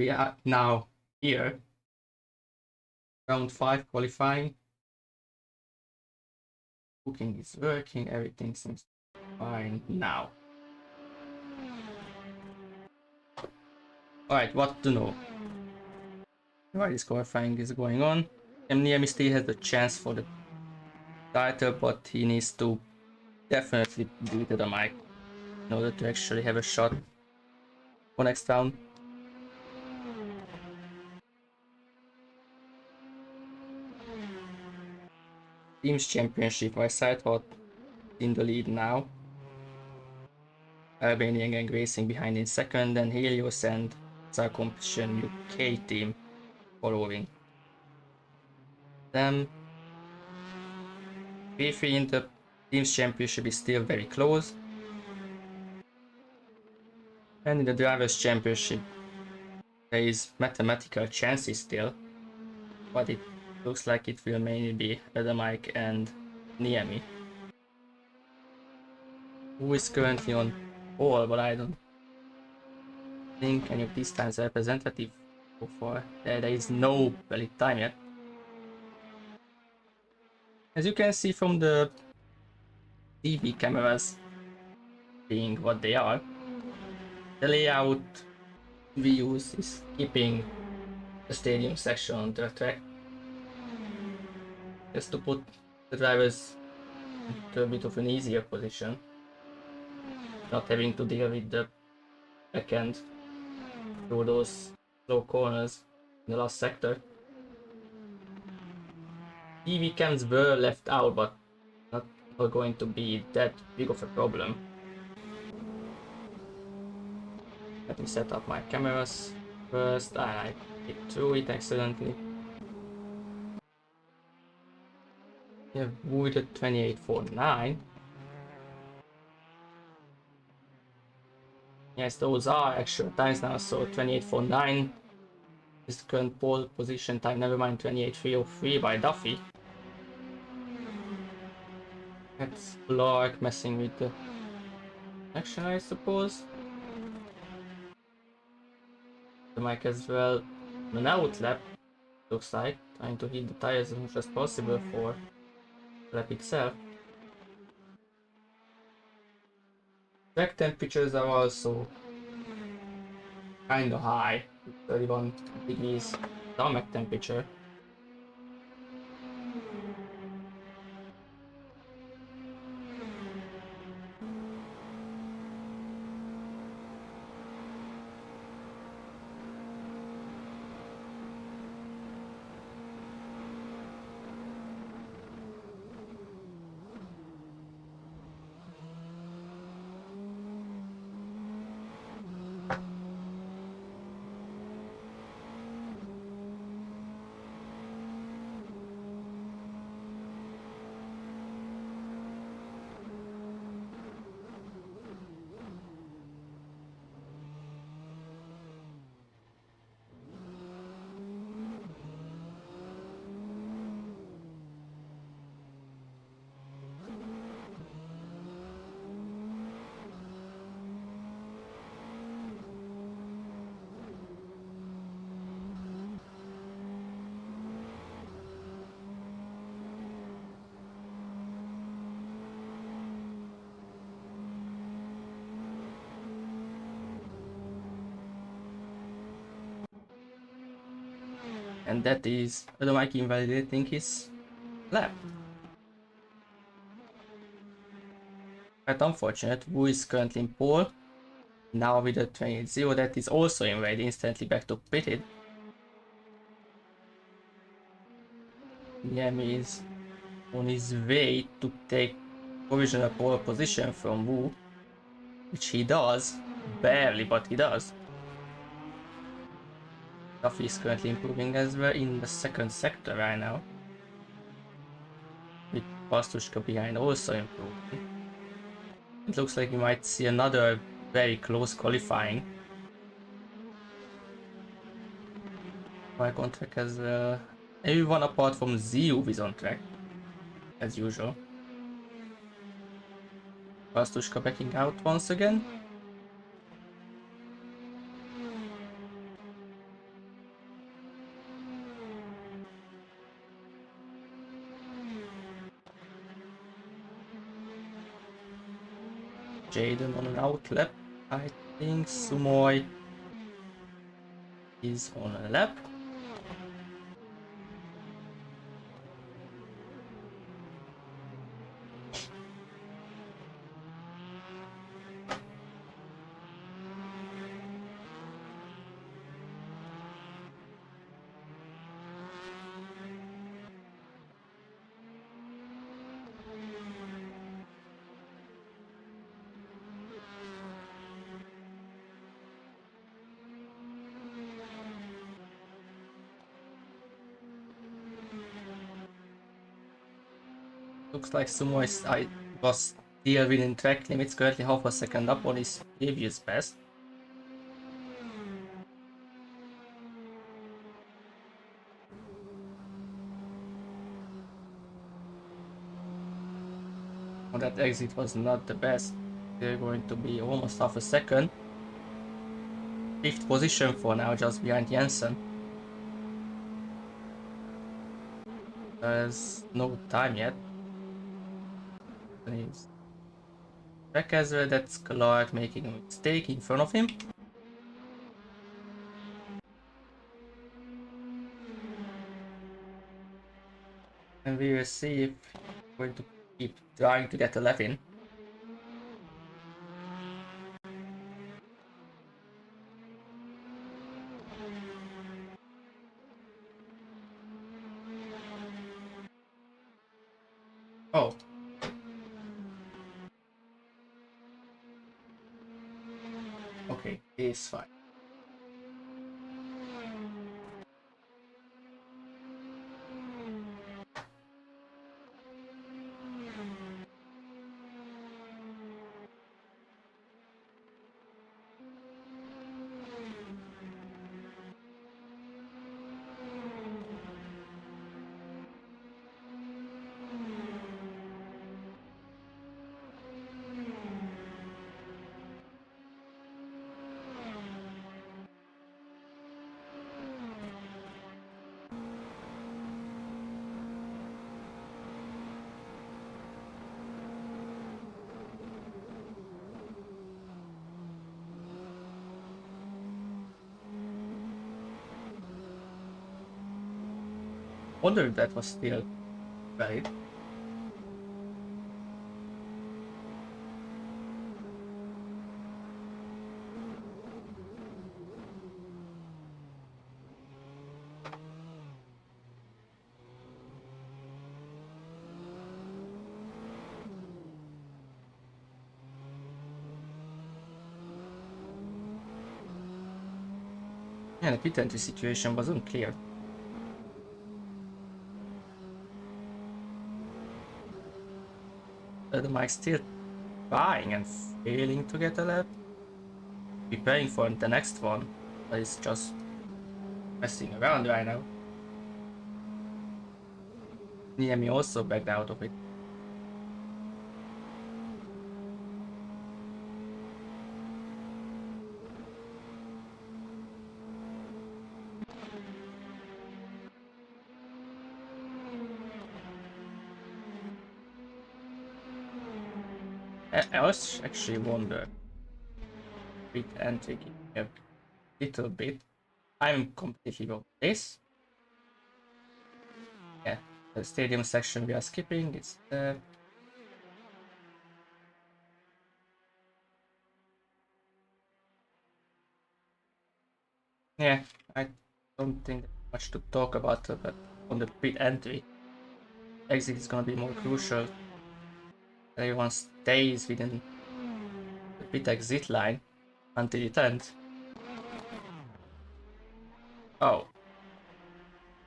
we are now here. Round 5 qualifying. Booking is working, everything seems fine now. Alright, what to know? While this qualifying is going on, Niemi still has a chance for the title, but he needs to definitely beat the mic in order to actually have a shot for next round. Teams Championship, I thought in the lead now. Albanian Gang Racing behind in second, and Helios and Star Competition UK team following them. P3 in the Teams Championship is still very close. And in the Drivers Championship, there is mathematical chances still, but it looks like it will mainly be Adamike and Niemi, who is currently on pole, but I don't think any of these times are representative so far. There is no valid time yet. As you can see from the TV cameras being what they are, the layout we use is keeping the stadium section on the track, just to put the drivers into a bit of an easier position, not having to deal with the back end through those slow corners in the last sector. TV cams were left out, but not going to be that big of a problem. Let me set up my cameras first. I hit through it accidentally. We have avoided 28.49. Yes, those are actual times now, so 28.49 is the current pole position time, never mind 28.303 by Duffy. That's Clark messing with the action, I suppose. The mic as well, an outlap, looks like, trying to hit the tires as much as possible for the lap itself. Track temperatures are also kinda high, 31 degrees tarmac temperature. And that is Adomike invalidating his lap. Quite unfortunate. Wu is currently in pole. Now with a 28.0, that is also invaded instantly back to pitted. Niemi is on his way to take provisional pole position from Wu, which he does, barely, but he does. Duffy is currently improving as well in the second sector right now, with Pastushka behind also improving. It looks like we might see another very close qualifying. Bike on track as well. Everyone apart from Ziu is on track, as usual. Pastushka backing out once again. Jaden on an outlap. I think Sumoy is on a lap. Looks like Sumo was still within track limits, currently half a second up on his previous best. Oh, that exit was not the best. They're going to be almost half a second. 5th position for now, just behind Jensen. There's no time yet. Track as well, that's Clark making a mistake in front of him. And we will see if he's going to keep trying to get a lap in. Oh. Okay, it's fine. Wonder if that was still valid. Yeah, the pit entry situation wasn't clear. The Mike's still trying and failing to get a lap. Preparing for the next one, but it's just messing around right now. Niemi also backed out of it. I was actually wonder pit entry a little bit. I'm completely wrong with this. Yeah, the stadium section we are skipping, it's yeah, I don't think there's much to talk about, but on the pit entry, exit is gonna be more crucial. Everyone stays within the pit exit line until it ends. Oh,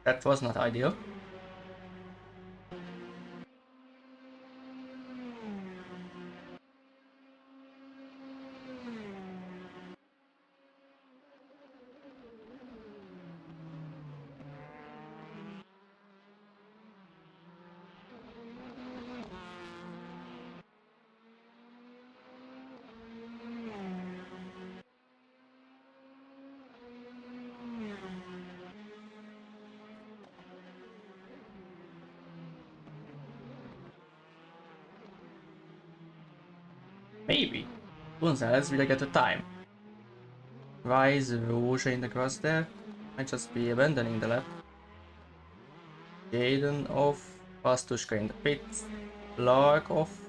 that was not ideal. Maybe. Gonzalez will get a time. Why is Roja in the grass there? Might just be abandoning the lap. Jaden off. Pastushka in the pits. Lark off.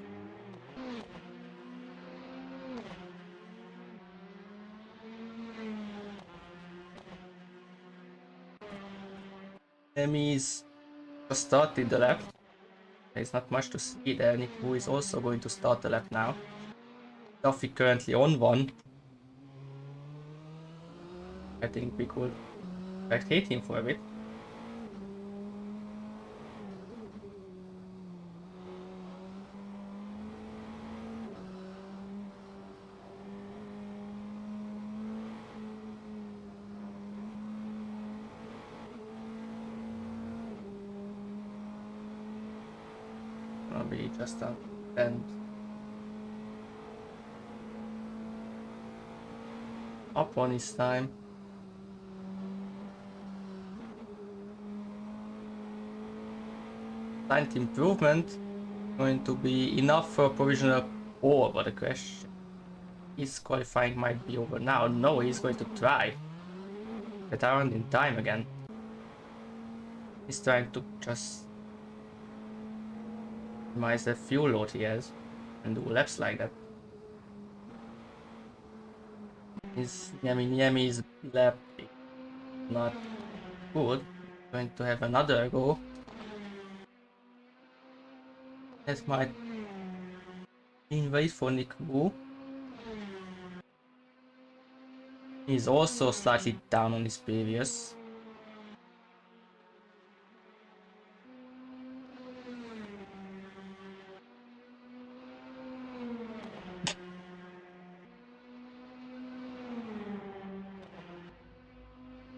Emmy's just started the lap. There's not much to see there. Niku is also going to start the lap now. Duffy currently on one. I think we could spectate him for a bit. Maybe just a bend up on his time. Slight improvement going to be enough for a provisional pole, but the question is qualifying might be over now. No, he's going to try. Get around in time again. He's trying to just minimize the fuel load he has and do laps like that. His Niami's lap is not good. Going to have another go. That might invade for Niku. He's also slightly down on his previous.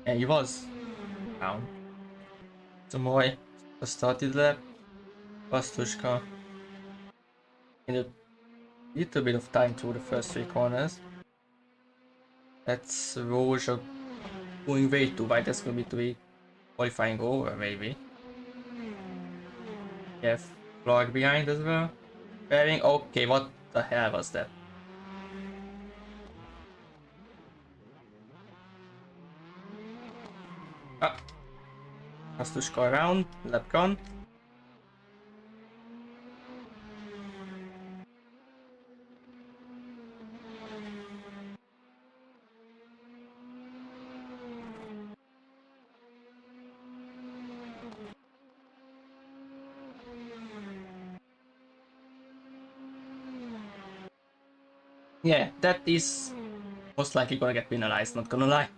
Yeah, he was down. Tomoy started lap. Pastushka in a little bit of time through the first three corners. That's Roja going way too wide. That's going to be qualifying over, maybe. Yeah, Clark behind as well. Pairing. Okay, what the hell was that? Ah, Pastushka around. Lap gone. Yeah, that is most likely gonna get penalized, not gonna lie.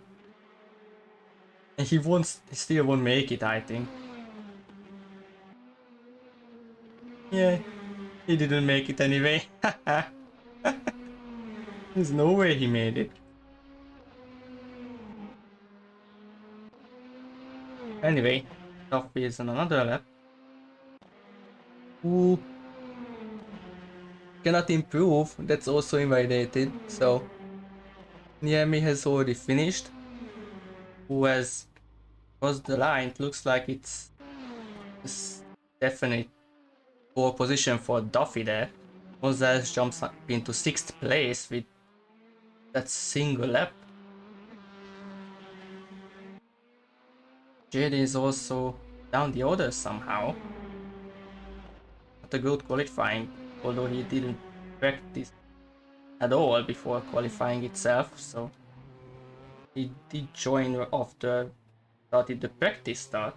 And he still won't make it, I think. Yeah, he didn't make it anyway. There's no way he made it. Anyway, Duffy is on another lap. Who cannot improve, that's also invalidated, so Niemi has already finished. Who has crossed the line? It looks like it's definitely poor position for Duffy there. Gonzalez jumps up into 6th place with that single lap. Jade is also down the order somehow. Not a good qualifying, although he didn't practice at all before qualifying itself, so he did join after started the practice start.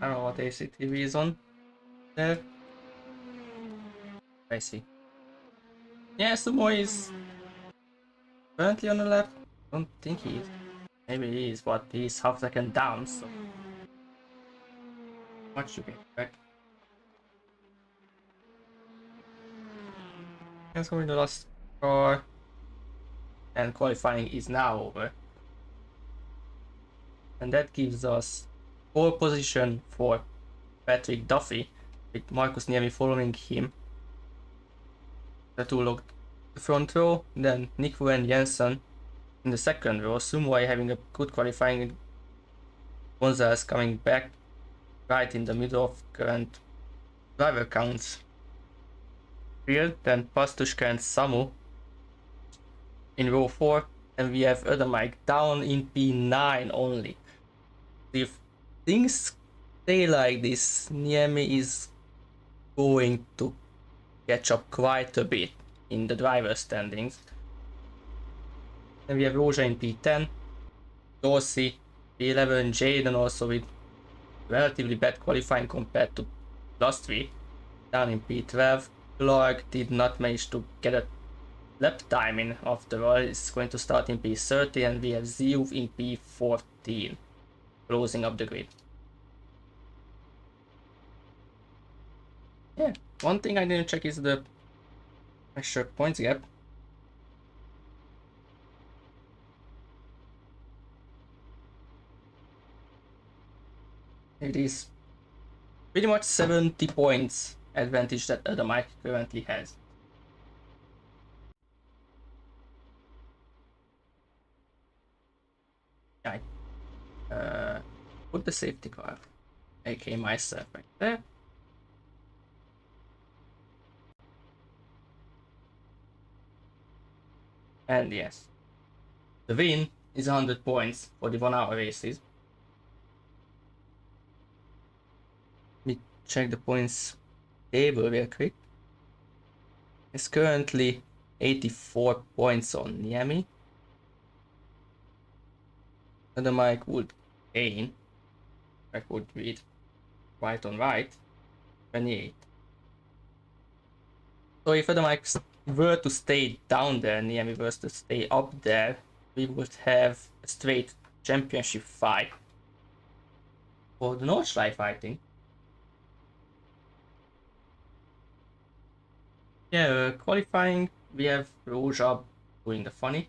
I don't know what ACTV is on there. I see. Yeah, Sumo is currently on the lap. Don't think he is. Maybe he is, but he's half second down, so much you can expect. Let's go in the last car. And qualifying is now over. And that gives us pole position for Patrick Duffy with Marcus Niemi following him. The two locked the front row, then Nick Wu and Jensen in the second row. Sumway having a good qualifying. Gonzalez coming back right in the middle of current driver counts field. Then Pastushka and Samu in row 4, and we have Adamike down in P9 only. If things stay like this, Niemi is going to catch up quite a bit in the driver standings. Then we have Roja in P10, Dorsey P11, Jaden also with relatively bad qualifying compared to last week, down in P12. Clark did not manage to get a lap time in after all. It's going to start in P30, and we have Ziyuv in P14, closing up the grid. Yeah, one thing I didn't check is the extra points gap. It is pretty much 70 points advantage that Adamike currently has. I put the safety car, aka myself, right there. And yes, the win is 100 points for the 1 hour races. Let me check the points table real quick. It's currently 84 points on Niemi. Adamike would gain, I could read right on right, 28. So if Adamike were to stay down there, Niemi was to stay up there, we would have a straight championship fight for the Nordschleife, I think. Yeah, qualifying, we have Roja doing the funny.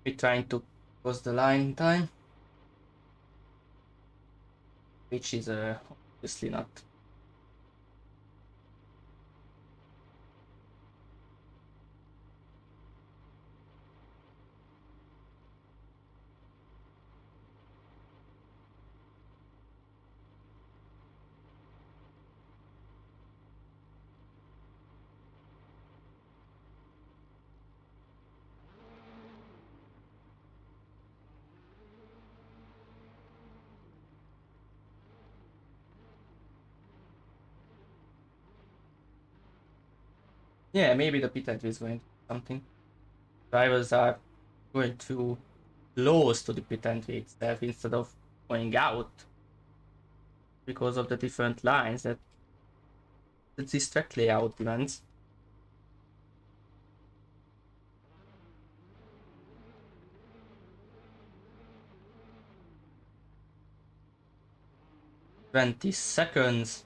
We're trying to cross the line in time, which is obviously not. Yeah, maybe the pit entry is going to do something. Drivers are going to close to the pit entry itself instead of going out because of the different lines that these track layout events. "20 seconds.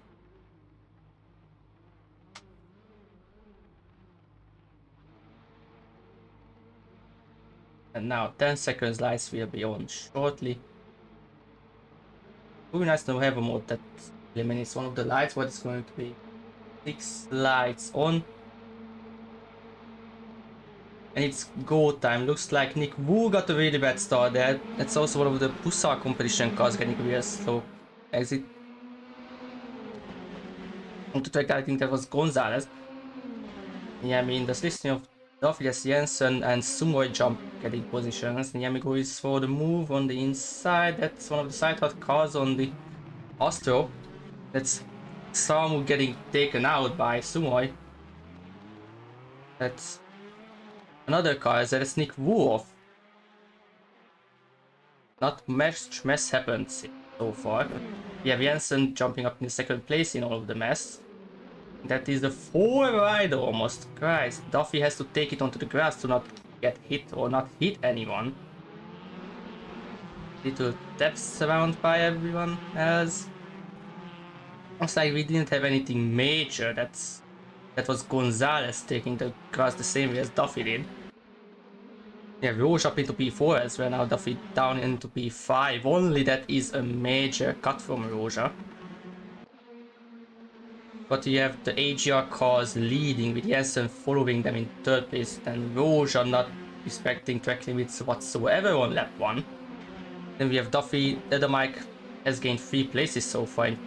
And now 10 seconds lights will be on shortly. Would be nice to have a mode that eliminates one of the lights, but it's going to be 6 lights on. And it's go time. Looks like Nick Wu got a really bad start there. That's also one of the Pusa competition cars getting real slow exit. On the track, I think that was Gonzalez. Yeah, I mean, the listing of Duffy's Jensen and Sumoy jump getting positions. Niemi goes for the move on the inside. That's one of the side hot cars on the Astro. That's Samu getting taken out by Sumoy. That's another car that's Nick Wu off. Not much mess happened so far. We have Jensen jumping up in the second place in all of the mess. That is the 4 rider almost. Christ, Duffy has to take it onto the grass to not get hit or not hit anyone. Little taps surrounded by everyone else. Looks like we didn't have anything major. That was Gonzalez taking the grass the same way as Duffy did. Yeah, Roche up into P4 as well. Now Duffy down into P5. Only that is a major cut from Roja. But you have the AGR cars leading with Jensen following them in third place, and Rouge are not respecting track limits whatsoever on lap 1. Then we have Duffy. The other Mike has gained 3 places so far, in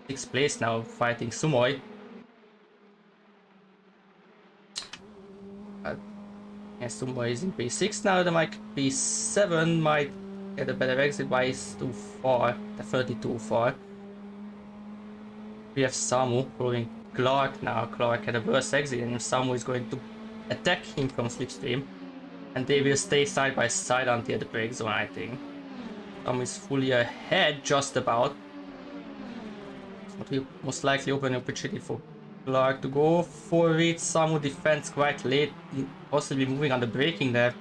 6th place now, fighting Sumoy. And Sumoy is in P6 now. The Mike P7 might get a better exit, but it's too far, definitely too far. We have Samu following Clark now. Clark had a worse exit, and Samu is going to attack him from slipstream. And they will stay side by side until the break zone, I think. Samu is fully ahead, just about. But will most likely open an opportunity for Clark to go for it. Samu defends quite late, possibly moving on the braking there.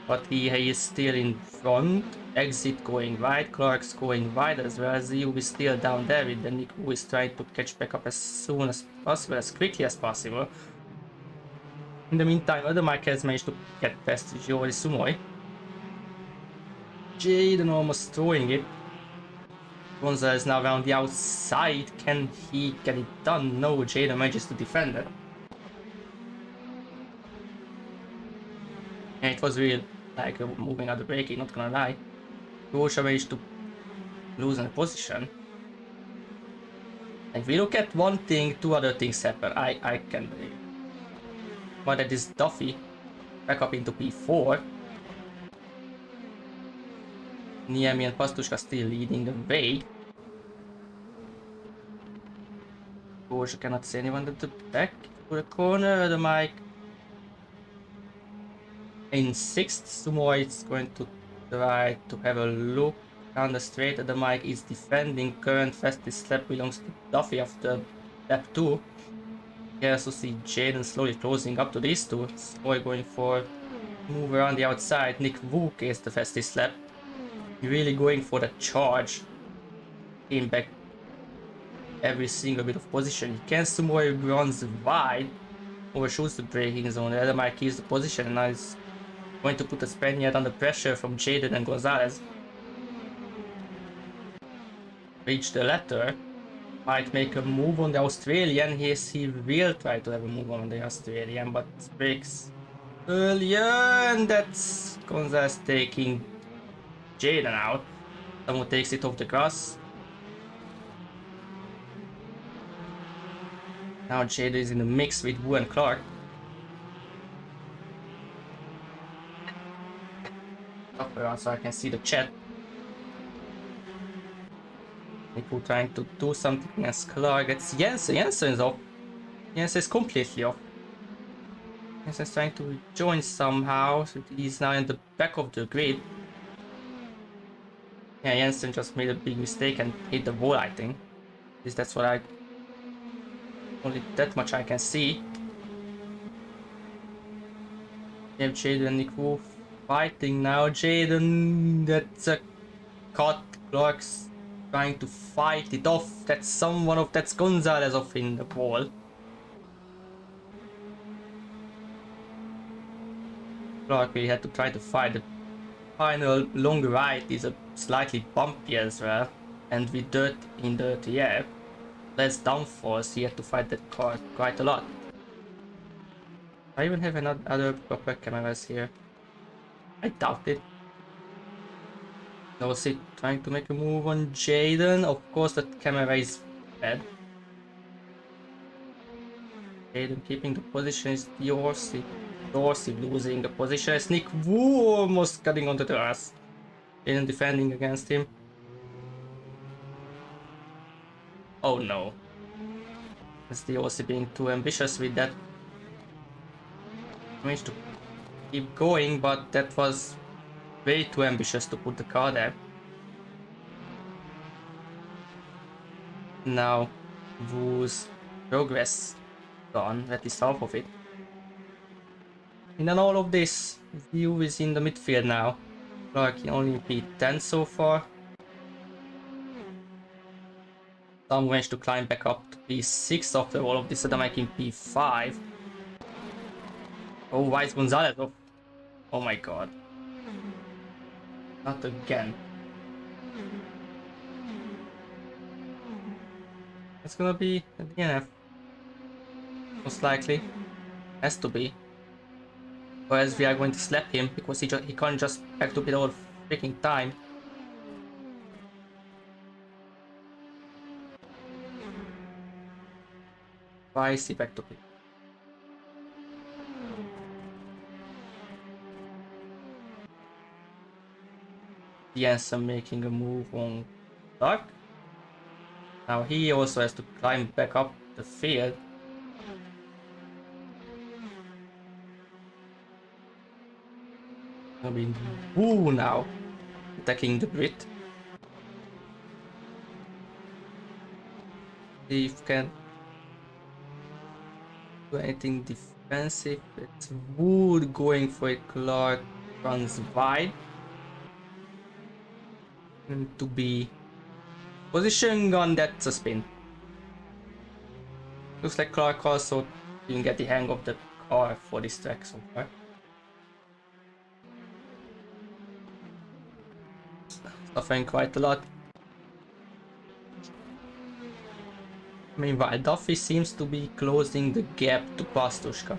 But he is still in front. Exit going right, Clark's going right as well. Ziu is still down there with the Nick, who is trying to catch back up as soon as possible, as quickly as possible. In the meantime, other Mike has managed to get past Jory Sumoy. Jaden almost throwing it. Gonza is now around the outside. Can he get it done? No, Jaden manages to defend it. And it was really like moving out the braking, not gonna lie. Gosha managed to lose in a position. If we look at one thing, two other things happen. I can believe. But that is Duffy back up into P4. Niemi and Pastushka still leading the way. Gosha cannot see anyone at the back to the corner. The Mike in 6th. Sumo is going to try to have a look down the straight. The Mike is defending. Current fastest lap belongs to Duffy after lap 2. You also see Jaden slowly closing up to these two. Soy going for move around the outside. Nick Wook is the fastest lap. Really going for the charge. Came back every single bit of position. He can Sumoy runs wide. Overshoots the braking zone. The other Mike keeps the position and now is going to put the Spaniard under pressure from Jaden and Gonzalez. Reach the latter. Might make a move on the Australian. Yes, he will try to have a move on the Australian, but breaks earlier, and that's Gonzalez taking Jaden out. Someone takes it off the grass. Now Jaden is in the mix with Wu and Clark. Up around so I can see the chat. Nico trying to do something against Clark. It's Jensen. Jensen is off. Jensen is completely off. Jensen is trying to join somehow. So he's now in the back of the grid. Yeah, Jensen just made a big mistake and hit the wall, I think. At least that's what I... Only that much I can see. We have Jaden and Nico fighting now. Jaden, that's a cut. Clark's trying to fight it off. That's that's Gonzalez off in the wall. Clark really had to try to fight. The final long right is a slightly bumpy as well, and with dirt in dirty air, less downforce, he had to fight that car quite a lot. I even have other proper cameras here. I doubt it. Dorsey trying to make a move on Jaden. Of course, that camera is bad. Jaden keeping the position is Dorsey. Dorsey losing the position as Nick Wu almost cutting onto the ass. Jaden defending against him. Oh no. Is Dorsey being too ambitious with that? Managed to keep going, but that was way too ambitious to put the car there. Now, Wu's progress gone, at least half of it. And then all of this, Wu is in the midfield now. Clark only P10 so far. Some managed to climb back up to P6 after all of this, and I'm making P5. Oh, why is Gonzalez off? Oh my god. Not again. It's gonna be a DNF. Most likely. Has to be. Or else we are going to slap him because he can't just back to pit all freaking time. Why is he back to pit? Jensen making a move on Clark. Now he also has to climb back up the field. I mean, woo now, attacking the Brit. See if can do anything defensive. It's Wood going for a Clark, runs wide. And to be positioning on that spin. Looks like Clark also didn't get the hang of the car for this track so far. Suffering quite a lot. Meanwhile, Duffy seems to be closing the gap to Pastushka.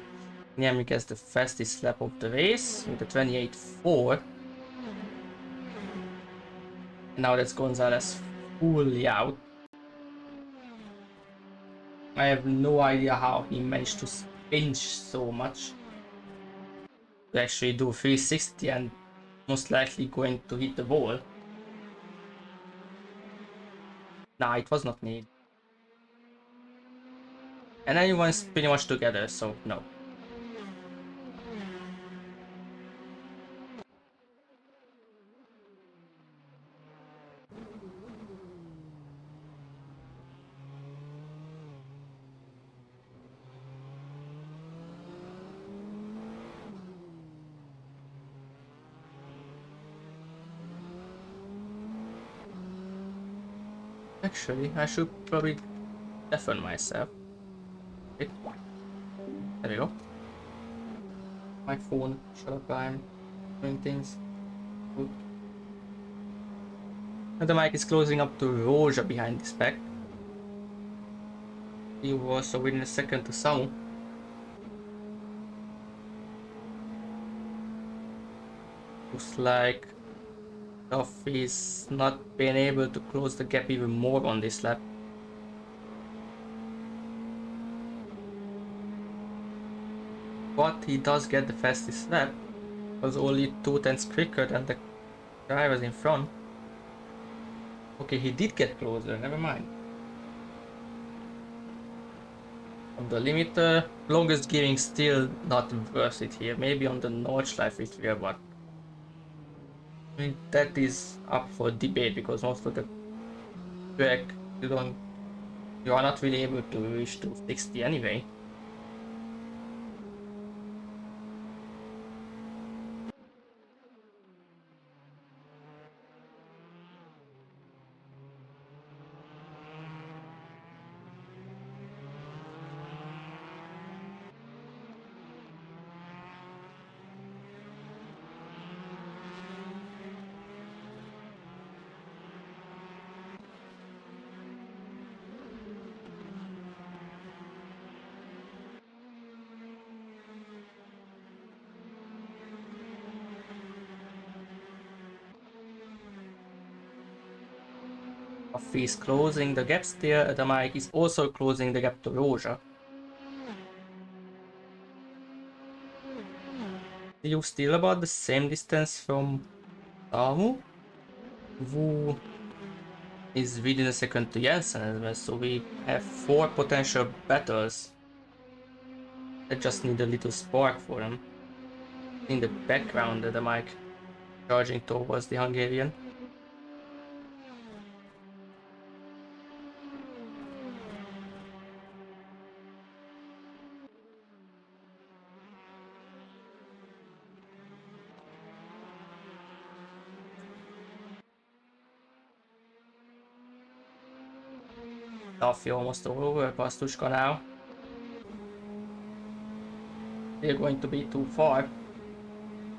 Niemi gets the fastest lap of the race with a 28.4. Now that's Gonzalez fully out. I have no idea how he managed to pinch so much. To actually do 360 and most likely going to hit the wall. Nah, it was not needed. And everyone's pretty much together, so no. Actually, I should probably deafen myself. There we go. My phone, shut up, I'm doing things. Good. And the mic is closing up to Roja behind this pack. He was within a second to Samu. Looks like Duffy is not being able to close the gap even more on this lap. But he does get the fastest lap. Was only 2/10 quicker than the drivers in front. Okay, he did get closer, never mind. On the limiter, longest gearing still not worth it here. Maybe on the Nordschleife it will, but I mean, that is up for debate because most of the track you are not really able to reach 260 anyway. Duffy is closing the gap still. The mic is also closing the gap to Roja. You still about the same distance from Samu, who is within a second to Jensen as well, so we have 4 potential battles. I just need a little spark for them. In the background, the mic charging towards the Hungarian. Duffy almost over Pastushka now. They're going to be too far.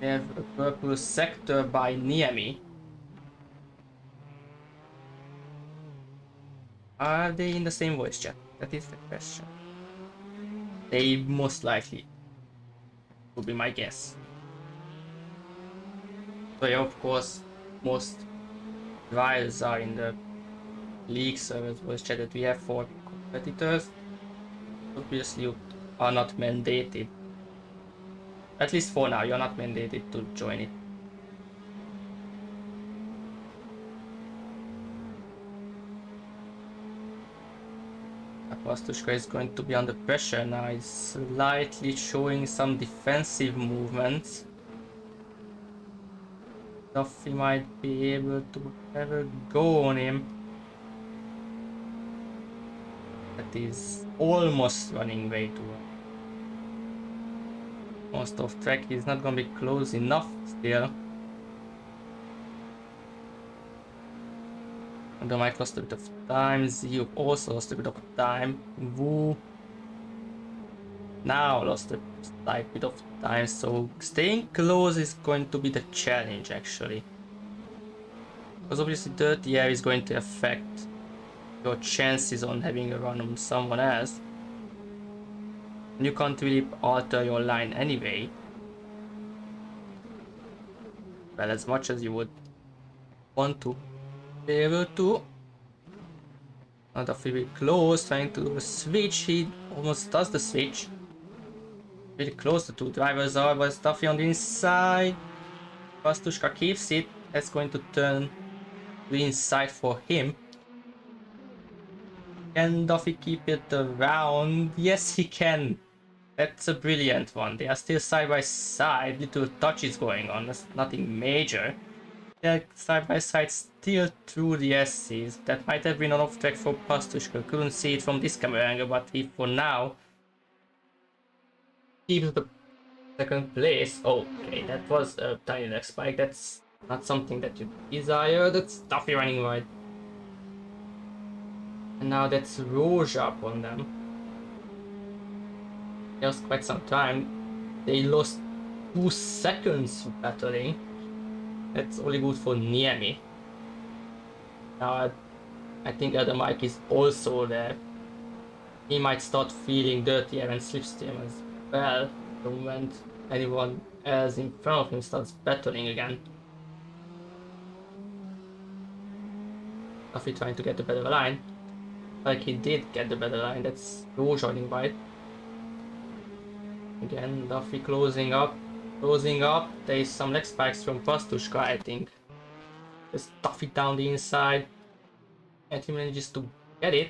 We have a purple sector by Niemi. Are they in the same voice chat? That is the question. They most likely would be my guess. So yeah, of course, most drivers are in the league servers voice chat that we have for competitors. Obviously, you are not mandated. At least for now, you're not mandated to join it. Pastushka is going to be under pressure now. He's slightly showing some defensive movements. Duffy might be able to have a go on him. That is almost running way too well. Most of track is not gonna be close enough still. And the mic lost a bit of time. Zio also lost a bit of time. Wu now lost a slight bit of time, so staying close is going to be the challenge actually. Because obviously dirty air is going to affect your chances on having a run on someone else. And you can't really alter your line anyway. Well, as much as you would want to be able to. Not very close, trying to do a switch. He almost does the switch. Really close, the two drivers are, but Stuffy on the inside. Pastushka keeps it. That's going to turn the inside for him. Can Duffy keep it around? Yes, he can. That's a brilliant one. They are still side by side. Little touches going on. That's nothing major. They're side by side still through the S's. That might have been an off track for Pastushka. Couldn't see it from this camera angle, but he for now keeps the second place. Okay, that was a tiny leg spike. That's not something that you desire. That's Duffy running wide. And now that's Rouge up on them. It was quite some time. They lost 2 seconds battling. That's only good for Niemi. Now I think Adam Mike is also there. He might start feeling dirty and slipstream as well the moment anyone else in front of him starts battling again. Duffy trying to get the better line. Like he did get the better line. That's Rouge joining by. Again, Duffy closing up. Closing up. There is some leg spikes from Pastushka, I think. Just Duffy down the inside. And he manages to get it.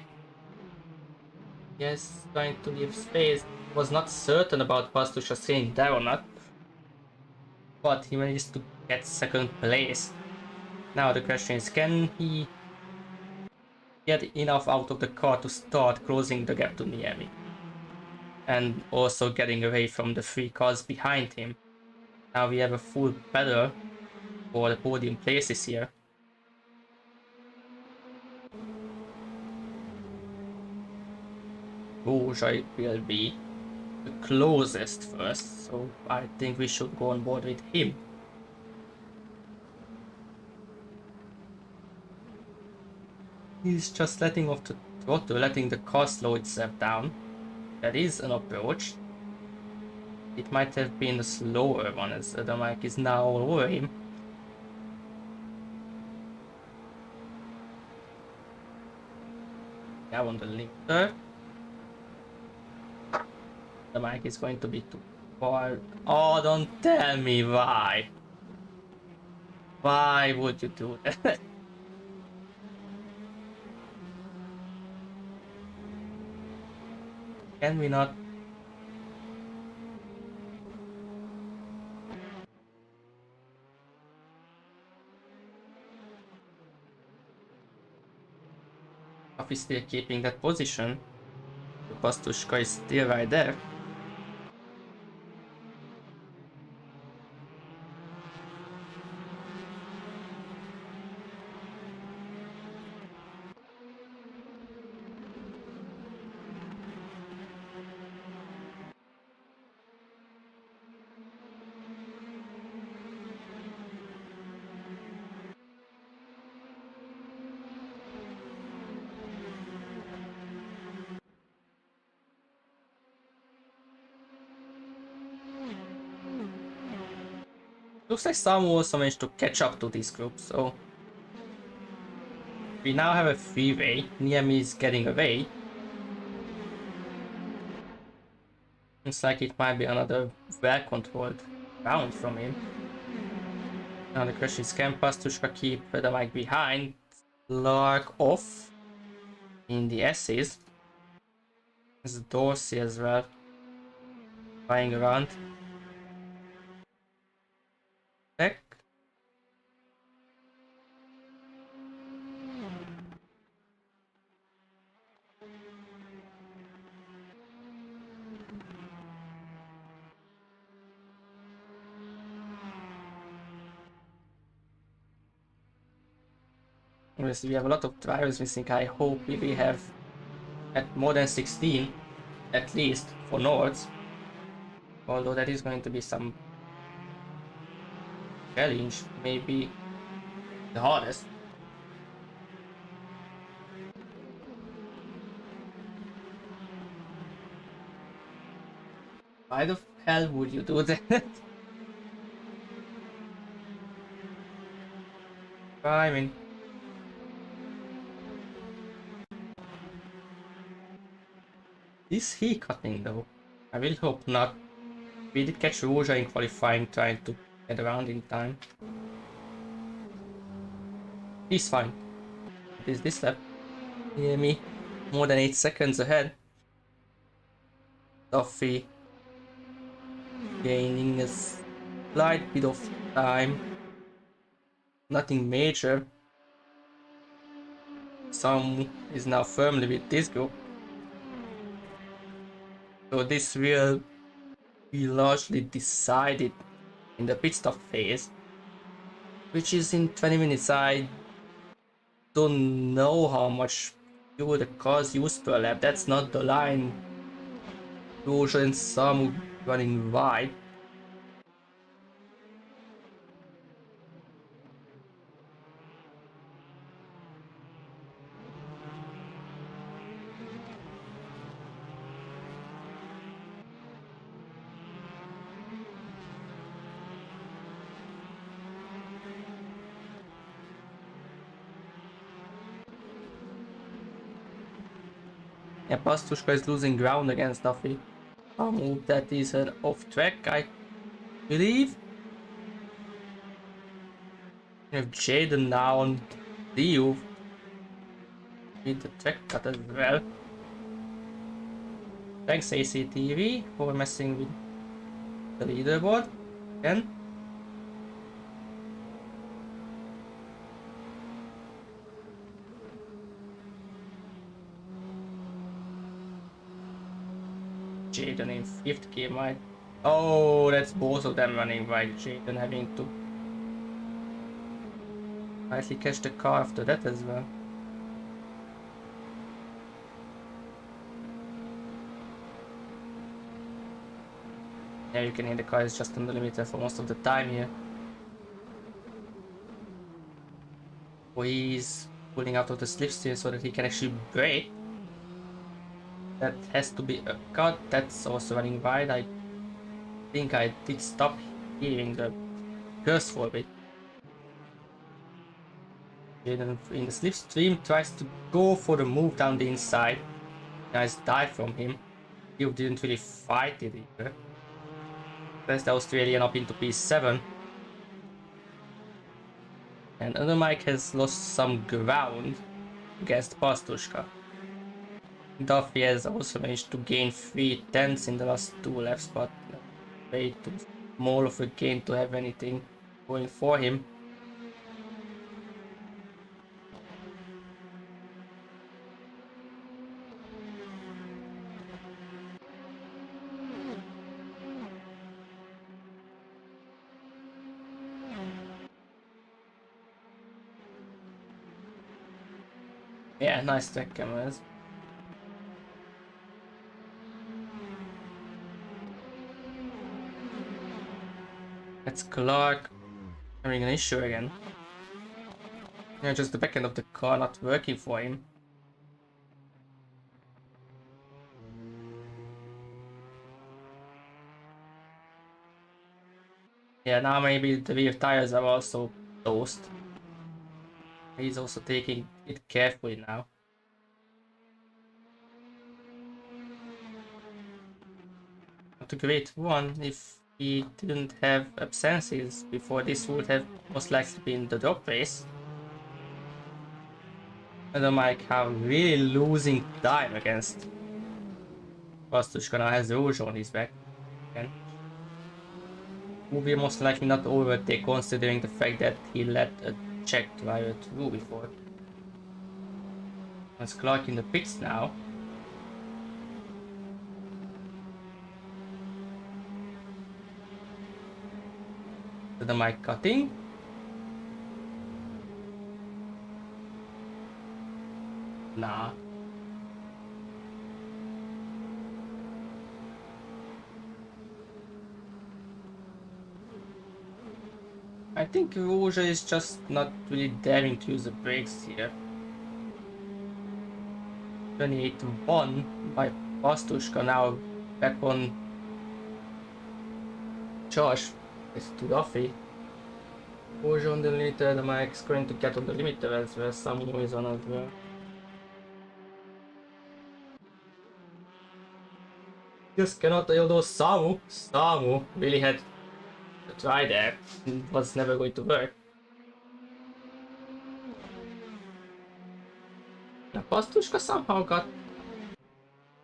Yes, trying to leave space. Was not certain about Pastushka staying there or not. But he managed to get second place. Now the question is, can he get enough out of the car to start closing the gap to Niemi? And also getting away from the 3 cars behind him. Now we have a full battle for the podium places here. Rouge will be the closest first, so I think we should go on board with him. He's just letting off the throttle, letting the car slow itself down. That is an approach. It might have been a slower one as the mic is now all over him. Now on the limiter. The mic is going to be too far. Oh, don't tell me why. Why would you do that? Can we not? Is still keeping that position. The Pastushka is still right there. Looks like some also managed to catch up to this group, so we now have a freeway. Niemi is getting away. Looks like it might be another well-controlled round from him. Now the question is, can Pastushka keep the mic behind? Lark off in the S's. There's Dorsey as well, flying around. Back. Obviously, we have a lot of drivers missing. I hope we have at more than 16, at least, for Nords. Although that is going to be some challenge, maybe the hardest. Why the hell would you do that? I mean, is he cutting though? I really hope not. We did catch Roja in qualifying, trying to get around in time. He's fine. It is this lap. Near me, more than 8 seconds ahead. Duffy gaining a slight bit of time. Nothing major. Some is now firmly with this group. So this will be largely decided in the pit stop phase, which is in 20 minutes. I don't know how much fuel the cars use per lap. That's not the line. Roja and Samu running wide. Yeah, Pastushka is losing ground against Duffy. A move that is off track, I believe. We have Jaden now on Dio with the track cut as well. Thanks ACTV for messing with the leaderboard again. Jaden in 5th game, right? Oh, that's both of them running right. Jaden having to nicely catch the car after that as well. Yeah, you can hear the car is just on the limiter for most of the time here. So he's pulling out of the slipstream so that he can actually brake. That has to be a cut. That's also running wide. I think I did stop hearing the curse for a bit. Jaden in the slipstream tries to go for the move down the inside. Nice dive from him. He didn't really fight it either. Press the Australian up into P7. And Mike has lost some ground against Pastushka. Duffy has also managed to gain 3 tenths in the last 2 laps, but way too small of a gain to have anything going for him. Yeah, nice track cameras. That's Clark having an issue again. Yeah, just the back end of the car not working for him. Yeah, now maybe the rear tires are also toast. He's also taking it carefully now. Not a great one. If he didn't have absences before, this would have most likely been the drop race. I don't like how really losing time against Pastushka now has Rouge on his back again. Who will most likely not overtake considering the fact that he let a Czech driver through before. It's Clark in the pits now. The mic cutting. Nah. I think Rouge is just not really daring to use the brakes here. 28-1 by Pastushka now back on charge. It's to Duffy. Rouge on the limiter, the Mike's going to get on the limiter as well. Samu is on as well. Just cannot, although Samu really had to try there. It was never going to work. Now Pastushka somehow got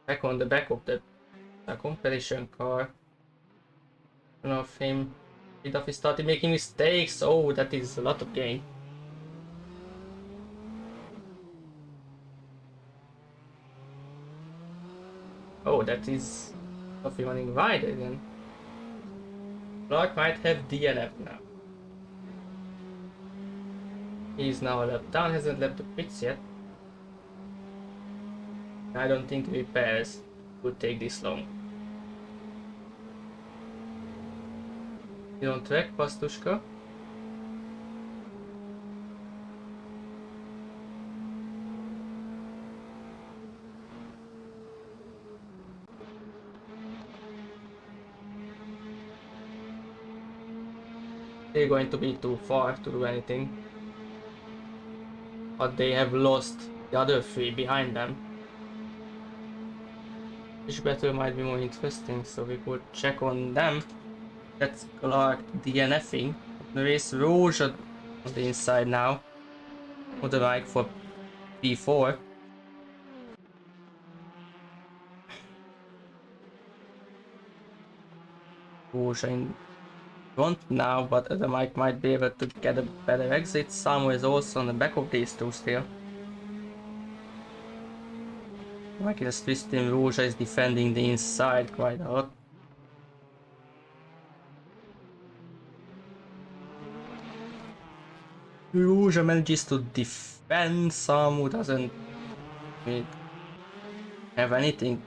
back on the back of the competition car. One of him, he started making mistakes. Oh, that is a lot of gain. Oh, that is Duffy running wide again. Clark might have DNF now. He's now a lap down, hasn't left the pits yet. I don't think repairs would take this long. He's on track, Pastushka. They're going to be too far to do anything. But they have lost the other three behind them. Which battle might be more interesting, so we could check on them. That's Clark DNFing. There is Rouge on the inside now. On the right for P4. Rouge in front now, but the Mike might be able to get a better exit. Samu is also on the back of these two still. Mike is twisting. Rouge is defending the inside quite a lot. Rouge manages to defend. Samu doesn't have anything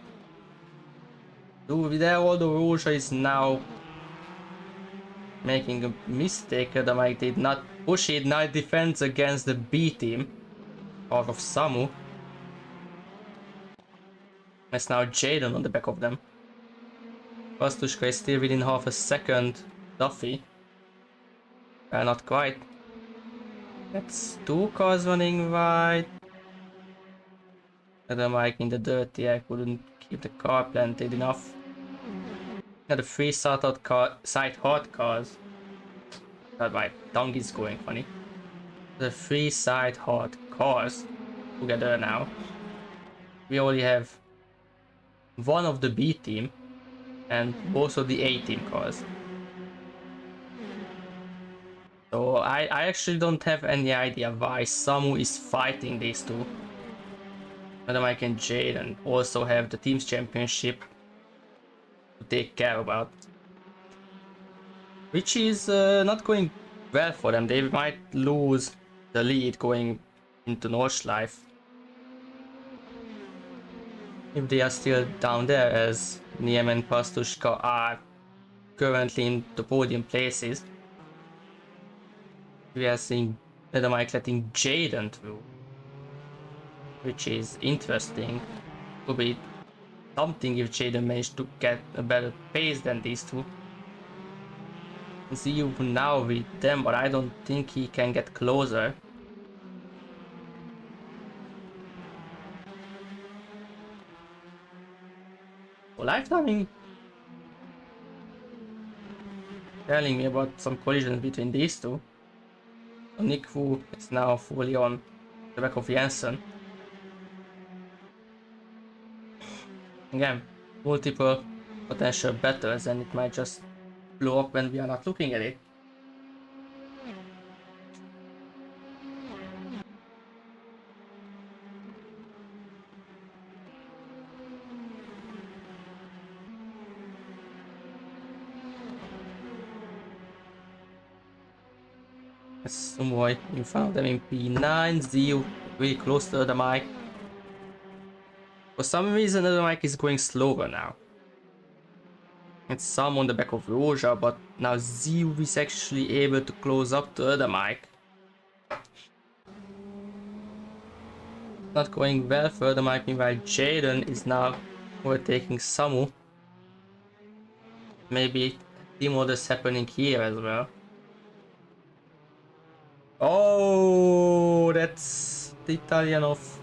to do there, although Rouge is now making a mistake. The Mike did not push it. Now it defends against the B team out of Samu. It's now Jaden on the back of them. Pastushka is still within half a second. Duffy. Not quite. That's two cars running wide. The Mike in the dirt, yeah, couldn't keep the car planted enough. The three side hard cars. My tongue is going funny. The three side hard cars together now. We only have one of the B team and both of the A team cars. So I actually don't have any idea why Samu is fighting these two. Madam Mike and Jade, and also have the team's championship to take care about. Which is not going well for them. They might lose the lead going into Nordschleife. If they are still down there, as Niem and Pastushka are currently in the podium places. We are seeing Madam Mike letting Jaden through. Which is interesting. Could be something if Jaden managed to get a better pace than these two. see you now with them, but I don't think he can get closer. Lifetiming telling me about some collisions between these two. Nick Wu is now fully on the back of Jensen. Again, multiple potential battles, and it might just blow up when we are not looking at it. Sumoy, you found them in P9, Zio, really close to the mic. For some reason, the mic is going slower now. It's some on the back of Roja, but now Zio is actually able to close up to the mic. Not going well for the mic, meanwhile Jaden is now overtaking Samu. Maybe team orders happening here as well. Oh, that's the Italian off.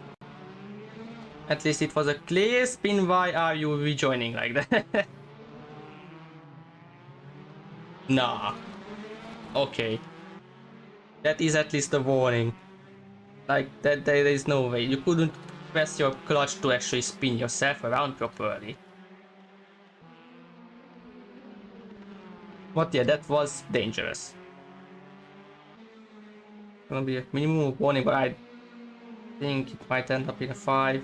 At least it was a clear spin. Why are you rejoining like that? Nah. Okay. That is at least a warning. Like, that there is no way. You couldn't press your clutch to actually spin yourself around properly. But yeah, that was dangerous. Gonna be a minimum warning, but I think it might end up in a 5.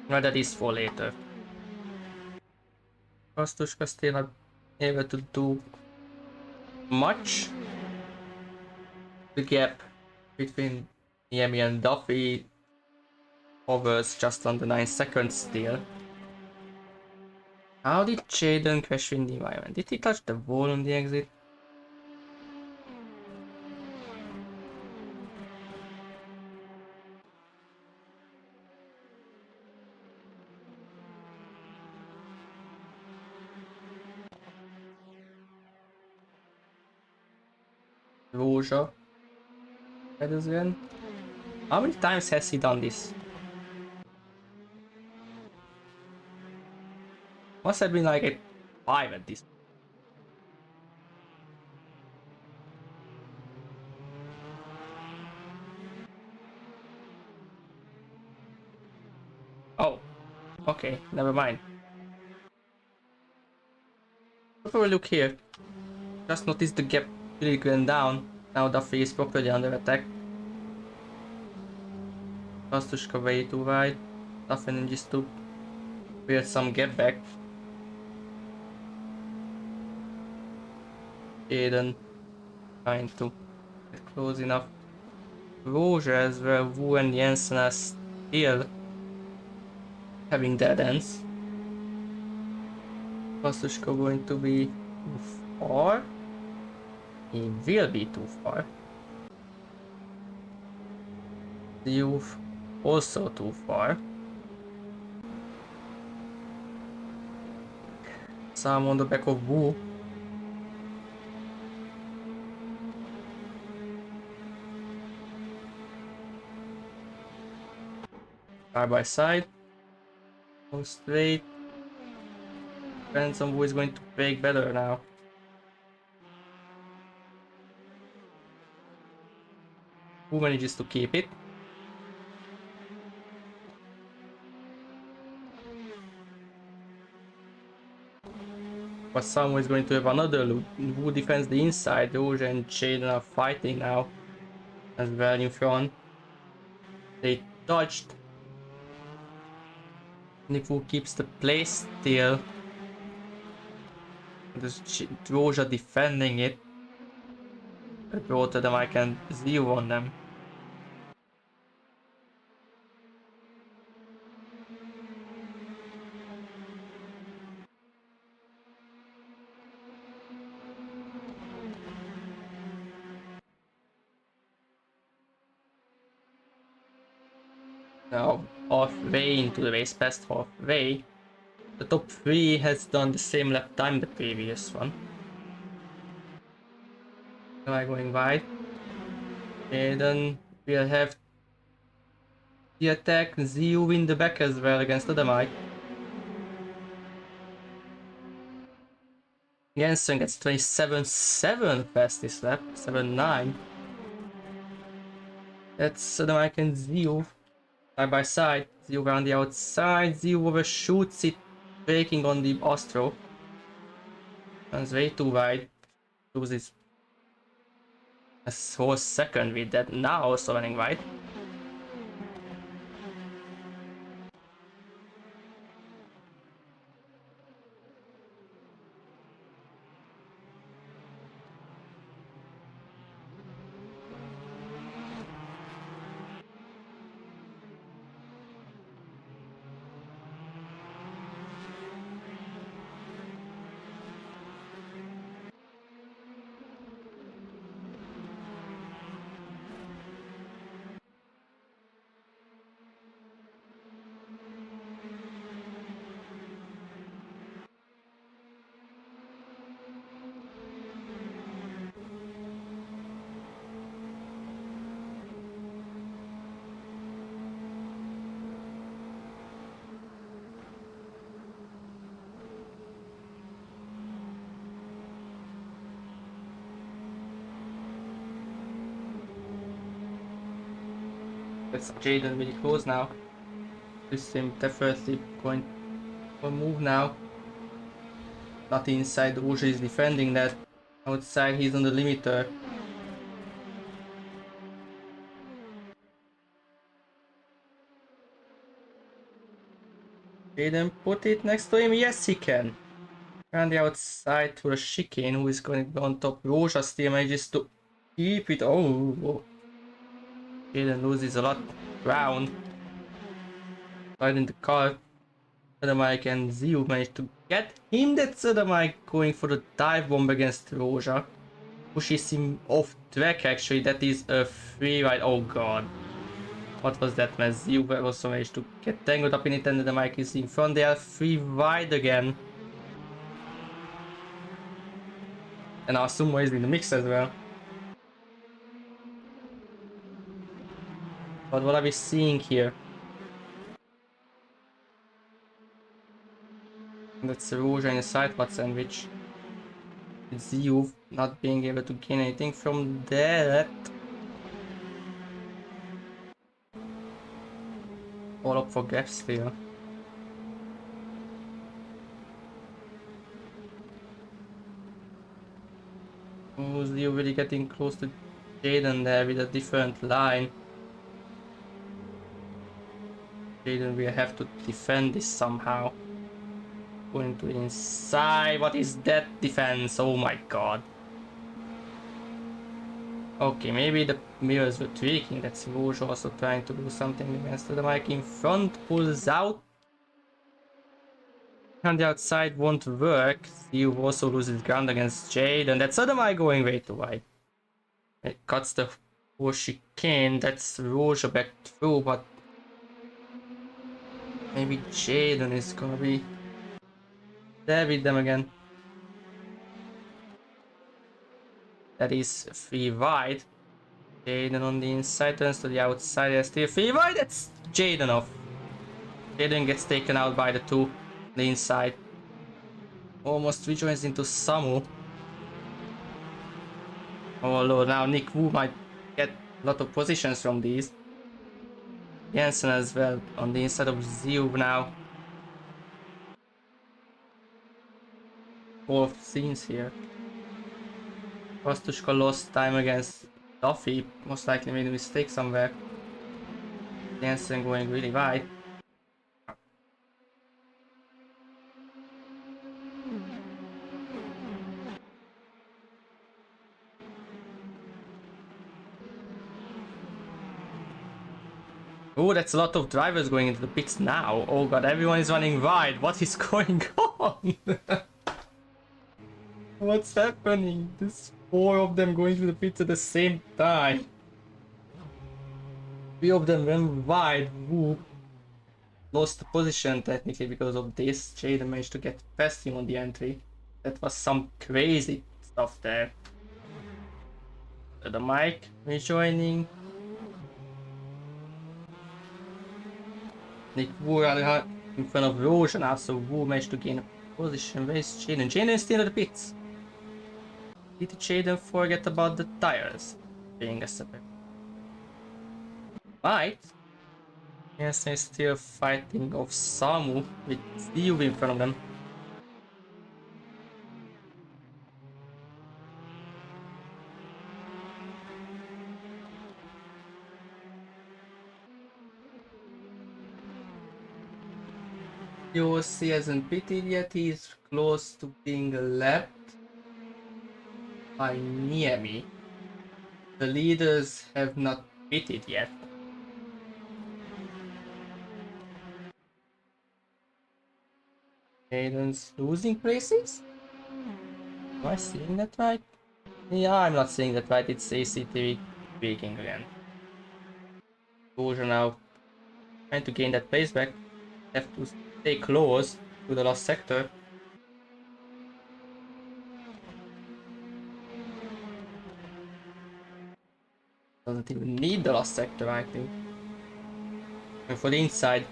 No, that is for later. Kostushka still not able to do much. The gap between Niemi and Duffy hovers just under 9 seconds still. How did Jaden crash in the environment? Did he touch the wall on the exit? Roja. That is again. How many times has he done this? Must have been like a 5 at this. Oh, okay, never mind. Proper look here. Just notice the gap really going down. Now Duffy is properly under attack. Kostushka way too wide. Duffy manages to build some gap back. Jaden trying to get close enough. Roja as well. Wu and Jensen are still having dead ends. Kostushka going to be too far. He will be too far. The youth also too far. Some on the back of Wu. Side by side. Go straight. Depends on who is going to break better now. Who manages to keep it? But someone is going to have another loot. Who defends the inside? Roja and Jaden are fighting now. As well in front. They touched. Nifu keeps the place still. There's Roja defending it. I brought them, I can zero on them. Now halfway into the race, past halfway. The top 3 has done the same lap time the previous one. Am I going wide? Okay, then we'll have the attack ZU in the back as well against the Mike. Jensen gets 27.7 fastest lap, 7.9. That's the Mike and ZU side by side. ZU around the outside, ZU overshoots it, braking on the Astro. Runs way too wide, loses a whole second with that, now also running wide. That's Jaden really close now. This him definitely going for a move now. Not inside, Rouge is defending that. Outside he's on the limiter. Jaden put it next to him, yes he can. Around the outside to the chicane, who is going to be on top. Rouge still manages to keep it. Oh. Jaden loses a lot of ground. Right in the car. Mike and Ziu managed to get him. That's Mike going for the dive bomb against Roja. Pushes him off track actually. That is a free ride. Oh god. What was that, man? Ziu also managed to get tangled up in it, and the Mike is in front. They are free wide again. And our Sumo is in the mix as well. But what are we seeing here? That's Rouge in a sidepod sandwich. It's you not being able to gain anything from that. All up for gaps here. Who's you really getting close to Jaden there with a different line? Jaden will have to defend this somehow. Going to the inside. What is that defense? Oh my god. Okay, maybe the mirrors were tweaking. That's Rouge also trying to do something against the Mike in front. Pulls out. And the outside won't work. You also loses ground against Jade. And that's the Mike going way too wide. It cuts the whole chicane. That's Rouge back through, but maybe Jaden is gonna be there with them again. That is 3 wide. Jaden on the inside turns to the outside. Still 3 wide. That's Jaden off. Jaden gets taken out by the 2. The inside. Almost rejoins into Samu. Although now Nick Wu might get a lot of positions from these. Jensen as well on the inside of Ziu now. Both scenes here. Kostushka lost time against Duffy. Most likely made a mistake somewhere. Jensen going really wide. Oh, that's a lot of drivers going into the pits now. Oh god, everyone is running wide. What is going on? What's happening? There's 4 of them going to the pits at the same time. 3 of them went wide. Woo. lost the position technically because of this. Jaden managed to get past him on the entry. That was some crazy stuff there. The mic rejoining. Nick Wu in front of Roja now, so Wu managed to gain a position. Where is Jaden? Jaden is still in the pits. Did Jaden forget about the tires being a separate? Might. Yes, they're still fighting off Samu with Steve in front of them. Yossi hasn't pitted yet, he's close to being lapped by Niemi. The leaders have not pitted yet. Aiden's losing places? Am I seeing that right? Yeah, I'm not seeing that right, it's ACTV speaking again. Doja now trying to gain that place back. Have to stay close to the last sector. Doesn't even need the last sector, I think. And for the inside.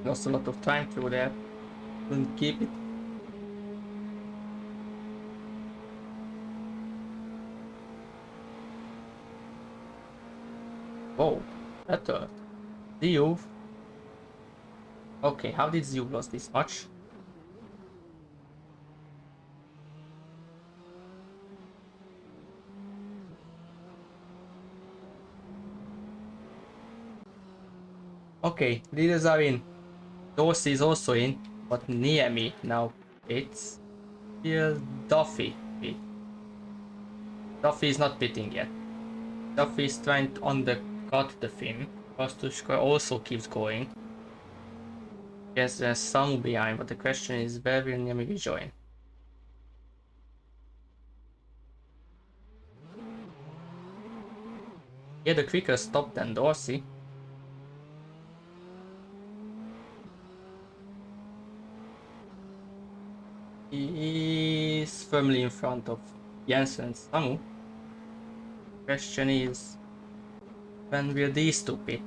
Lost a lot of time through there. Couldn't keep it. Oh, better. Ziyuv. Okay, how did Ziyuv lose this much? Okay, leaders are in. Dorsey is also in, but near me now. It's still Duffy. Duffy is not pitting yet. Duffy is trying to undercut the Finn. Pastushka also keeps going. Yes, there's some behind, but the question is where will Niemi join? Yeah, the quicker stop than Dorsey. He is firmly in front of Jensen and Samu. Question is, when will these two pit?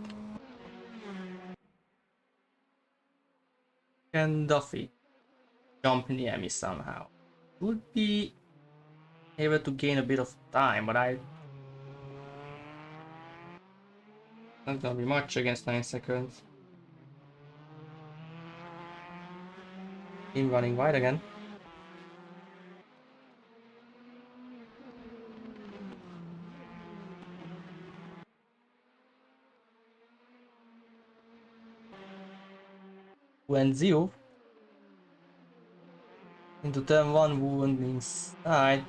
Can Duffy jump near me somehow? Would be able to gain a bit of time, but not gonna be much against 9 seconds. Him running wide again. When Ziyuv into turn 1 wound inside.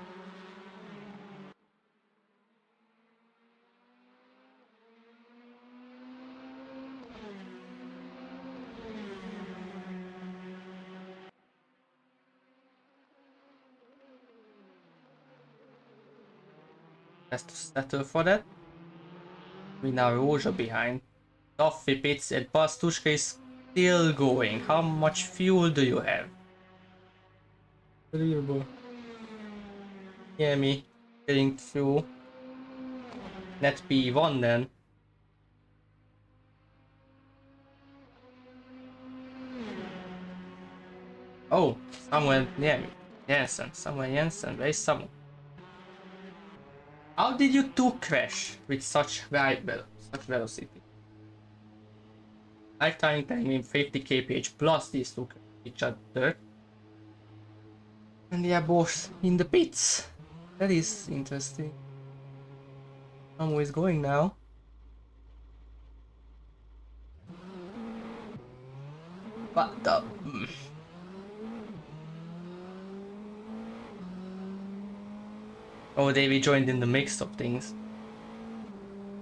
Has to settle for that. We now Roja behind. Duffy pits and Pastushka is still going. How much fuel do you have? Unbelievable. Yeah, me getting through. Net P1 then. Oh, someone near me. Jensen, someone Jensen. Where is someone? How did you two crash with such velocity? Lifetime time 50 kph plus these two each other. And they are both in the pits. That is interesting. Samu is going now. What the? Oh, they rejoined in the mix of things.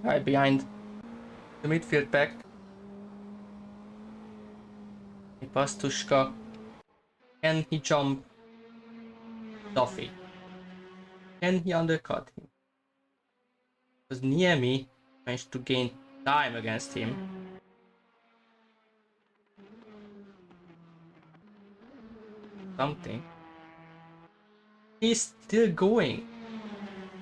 Right behind the midfield pack. Pastushka Can he jump Duffy? Can he undercut him? Because Niemi managed to gain time against him. Something. He's still going.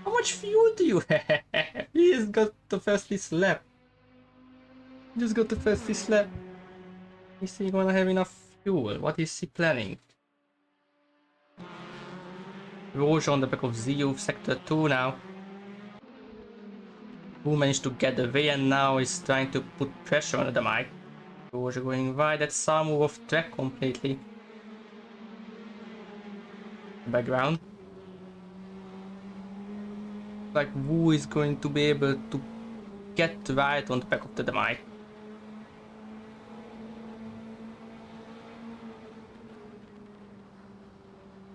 How much fuel do you have? He's got the fastest lap. Just got the fastest lap. Is he gonna have enough fuel? What is he planning? Roja on the back of Ziu, sector 2 now. Who managed to get away and now is trying to put pressure on the mic. Roja going wide, that's Samu off track completely. Background. Like Wu is going to be able to get right on the back of the mic.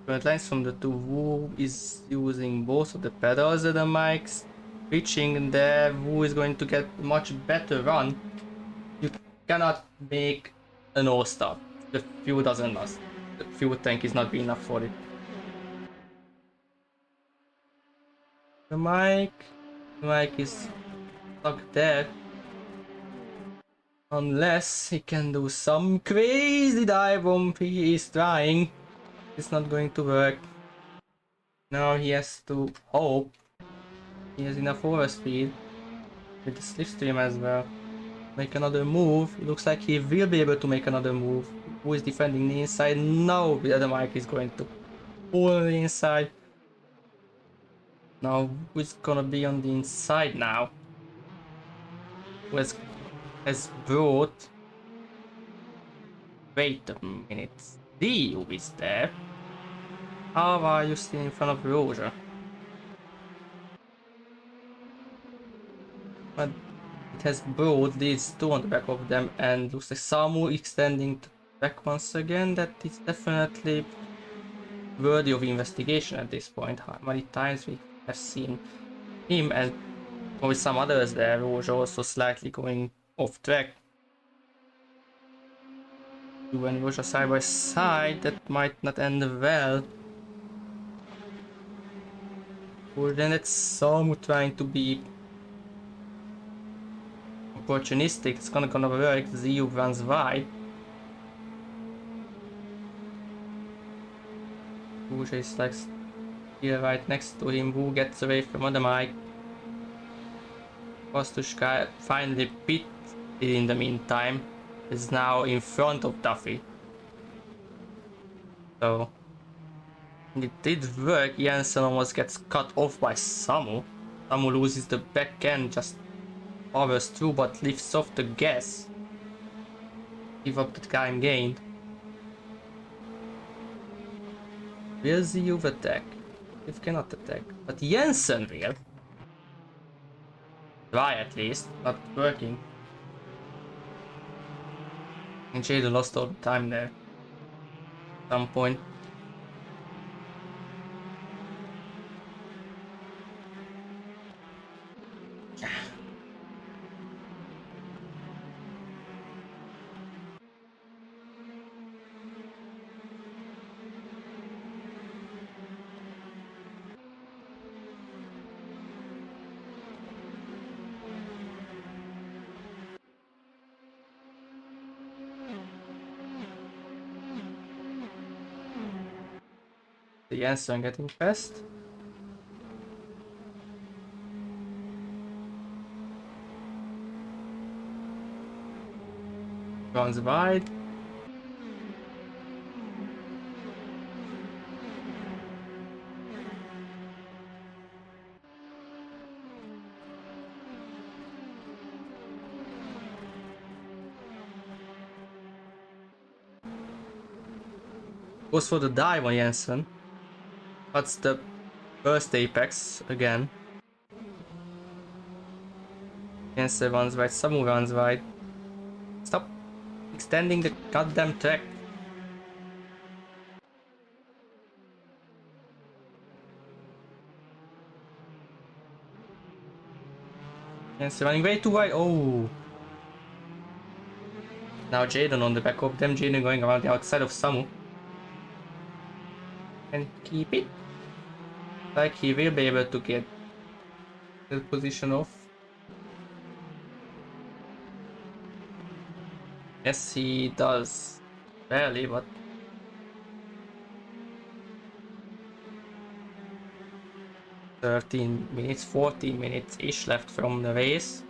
But lines from the two, Wu is using both of the pedals of the mics, reaching there. Wu is going to get much better run. You cannot make a no stop. The fuel doesn't last. The fuel tank is not big enough for it. The mic is stuck there. Unless he can do some crazy dive bomb he is trying. It's not going to work. Now he has to hope he has enough overspeed with the slipstream as well. Make another move. It looks like he will be able to make another move. Who is defending the inside? No, the other mic is going to pull on the inside. Now who is gonna be on the inside now? Who has brought... Wait a minute. Dio is there. How are you still in front of Roja? But it has brought these two on the back of them and looks like Samu extending back once again. That is definitely worthy of investigation at this point. How many times we have seen him and with some others there, Roja also slightly going off track. When Roja side by side, that might not end well. Or then it's Samu trying to be opportunistic. It's gonna work. Ziu runs wide. Roja is like here right next to him. Who gets away from the mic? Kostushka finally pit in the meantime. Is now in front of Duffy. So it did work. Jensen almost gets cut off by Samu. Samu loses the back end, just powers through but lifts off the gas. Give up the time gained. Will Ziu attack? If cannot attack. But Jensen will. Try at least, not working. And Jada lost all the time there. At some point. The answer I'm getting fast. Runs wide. Goes for the dive on Jensen. That's the first apex again. Jensen runs wide, Samu runs wide. Stop extending the goddamn track. Jensen running way too wide. Oh. Now Jaden on the back of them. Jaden going around the outside of Samu. and keep it. Like he will be able to get the position off. Yes, he does. Barely, but 13 minutes, 14 minutes-ish left from the race.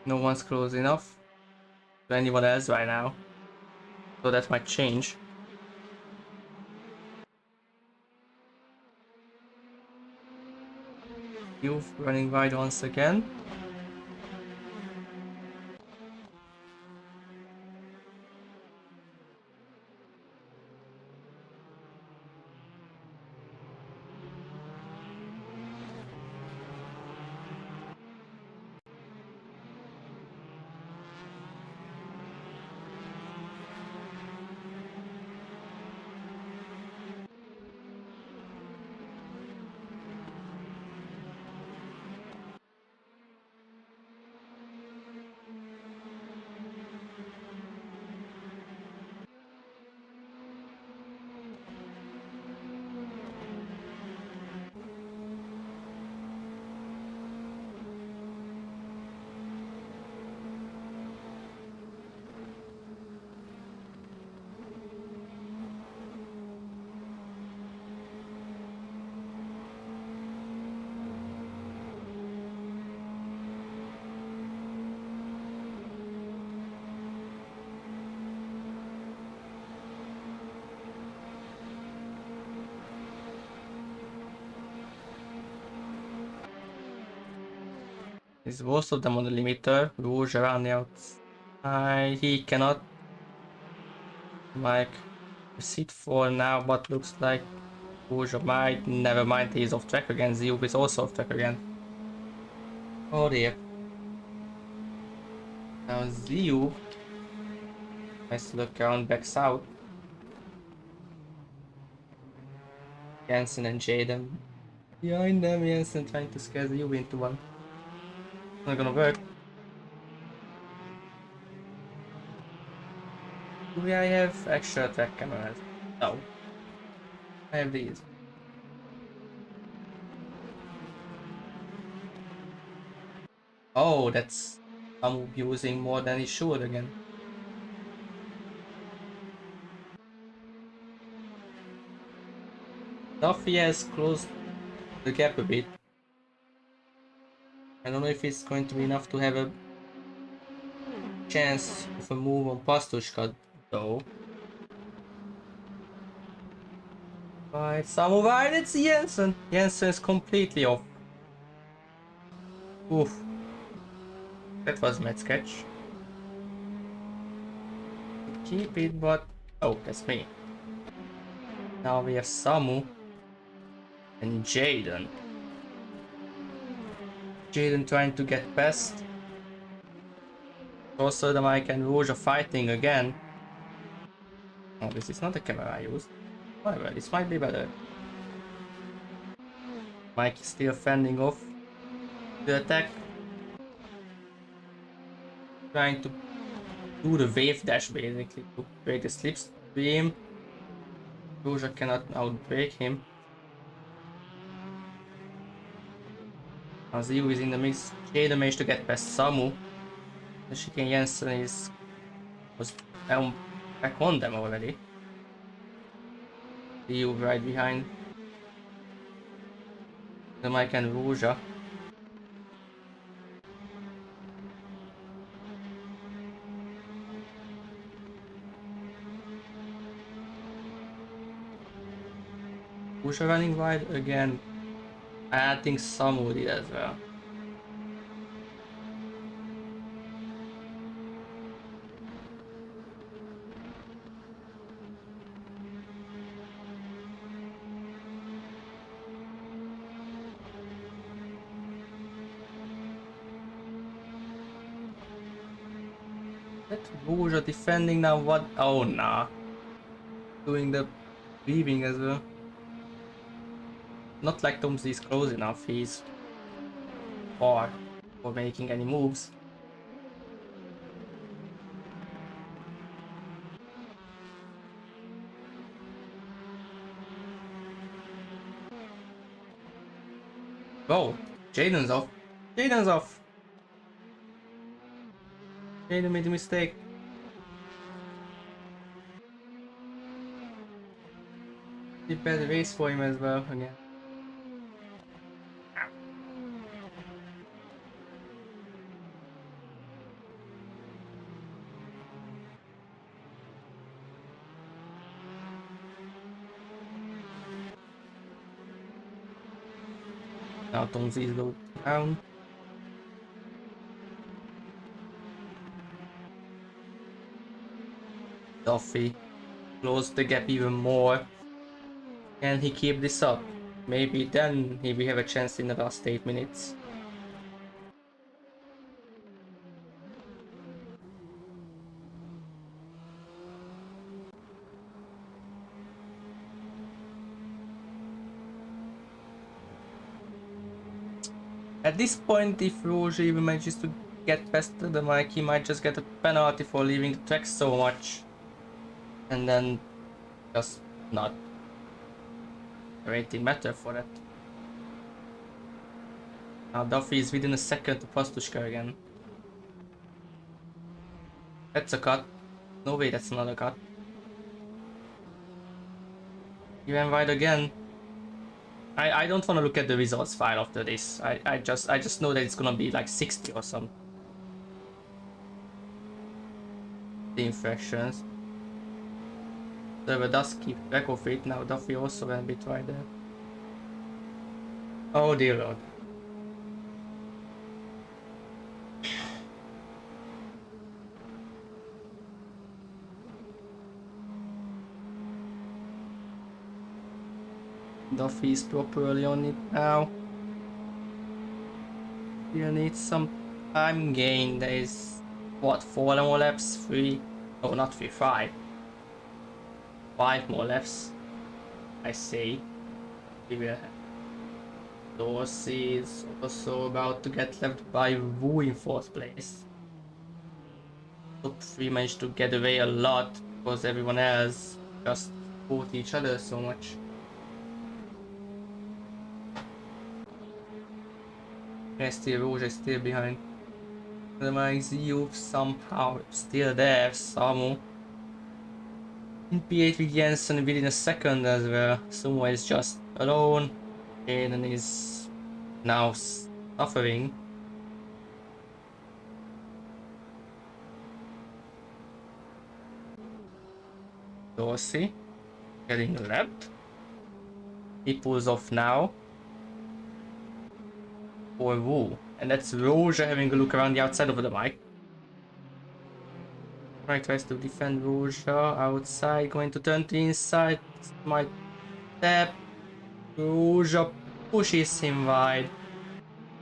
No one's close enough to anyone else right now, so that might change. You running wide once again. Is most of them on the limiter. Rouge around the outside. He cannot. Mike. Seat 4 now, but looks like Rouge might. Never mind, he's off track again. Ziyub is also off track again. Oh dear. Now Ziyub has to look around back south. Jensen and Jaden behind them. Jensen trying to scare Ziyub into one. Not gonna work. Do I have extra track cameras? No. I have these. Oh, that's I'm abusing more than he should again. Duffy has closed the gap a bit. I don't know if it's going to be enough to have a chance of a move on Pastushka though. Right, Samurai, it's Jensen. Jensen is completely off. Oof. That was mad sketch. Keep it, but oh, that's me. Now we have Samu and Jaden. Jaden trying to get past. Also, the Mike and Rouge are fighting again. Oh, this is not the camera I used. However, this might be better. Mike is still fending off the attack. Trying to do the wave dash basically to break the slipstream. Rouge cannot outbreak him. Ziyub is in the mix. Jaden managed to get past Samu. The Shiken Jensen was back on them already. Ziyub right behind the Mike and Rouge. Rouge running wide again. I think Samu did as well. Rouge defending now. What? Oh nah. Doing the weaving as well. Not like Tom's is close enough. He's far for making any moves. Oh, Jaden's off. Jaden's off. Jaden made a mistake. Did bad race for him as well again. Now Tom's is low down. Duffy close the gap even more. Can he keep this up? Maybe then we have a chance in the last 8 minutes. At this point, if Rouge even manages to get past the mic, he might just get a penalty for leaving the track so much. And then just not rating matter for that. Now Duffy is within a second to Pastushka again. That's a cut. No way, that's another cut. He went wide again. I don't want to look at the results file after this. I just know that it's gonna be like 60 or something. The infractions. Server does keep track of it. Now Duffy also went a bit right there. Oh dear lord. Duffy is properly on it now. Still needs some time gain. There is what, 4 more laps? 3? Oh, not 3, 5. 5 more laps, I say. We will have Dorsey is also about to get left by Wu in 4th place. Top 3 managed to get away a lot because everyone else just fought each other so much. Still Rouge is still behind. The Mike Ziyuf somehow still there, Samu. In P8 with Jensen within a second as well. Sumo is just alone. Aiden is now suffering. Dorsey getting left. He pulls off now. For Wu. And that's Rouge having a look around the outside of the mic. Right, tries to defend Rouge outside, going to turn to the inside. Might tap. Rouge pushes him wide.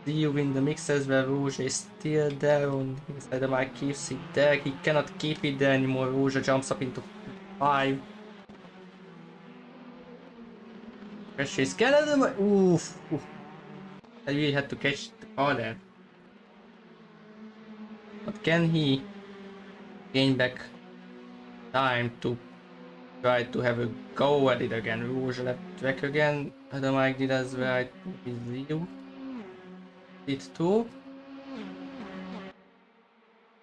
Dio in the mix as well. Rouge is still there on inside the mic, keeps it there. He cannot keep it there anymore. Rouge jumps up into 5. Crashes. Get out of the mic. Oof. I really had to catch the car there. But can he gain back time to try to have a go at it again? Rouge left track again. The mic did as well. I think it's you. It too.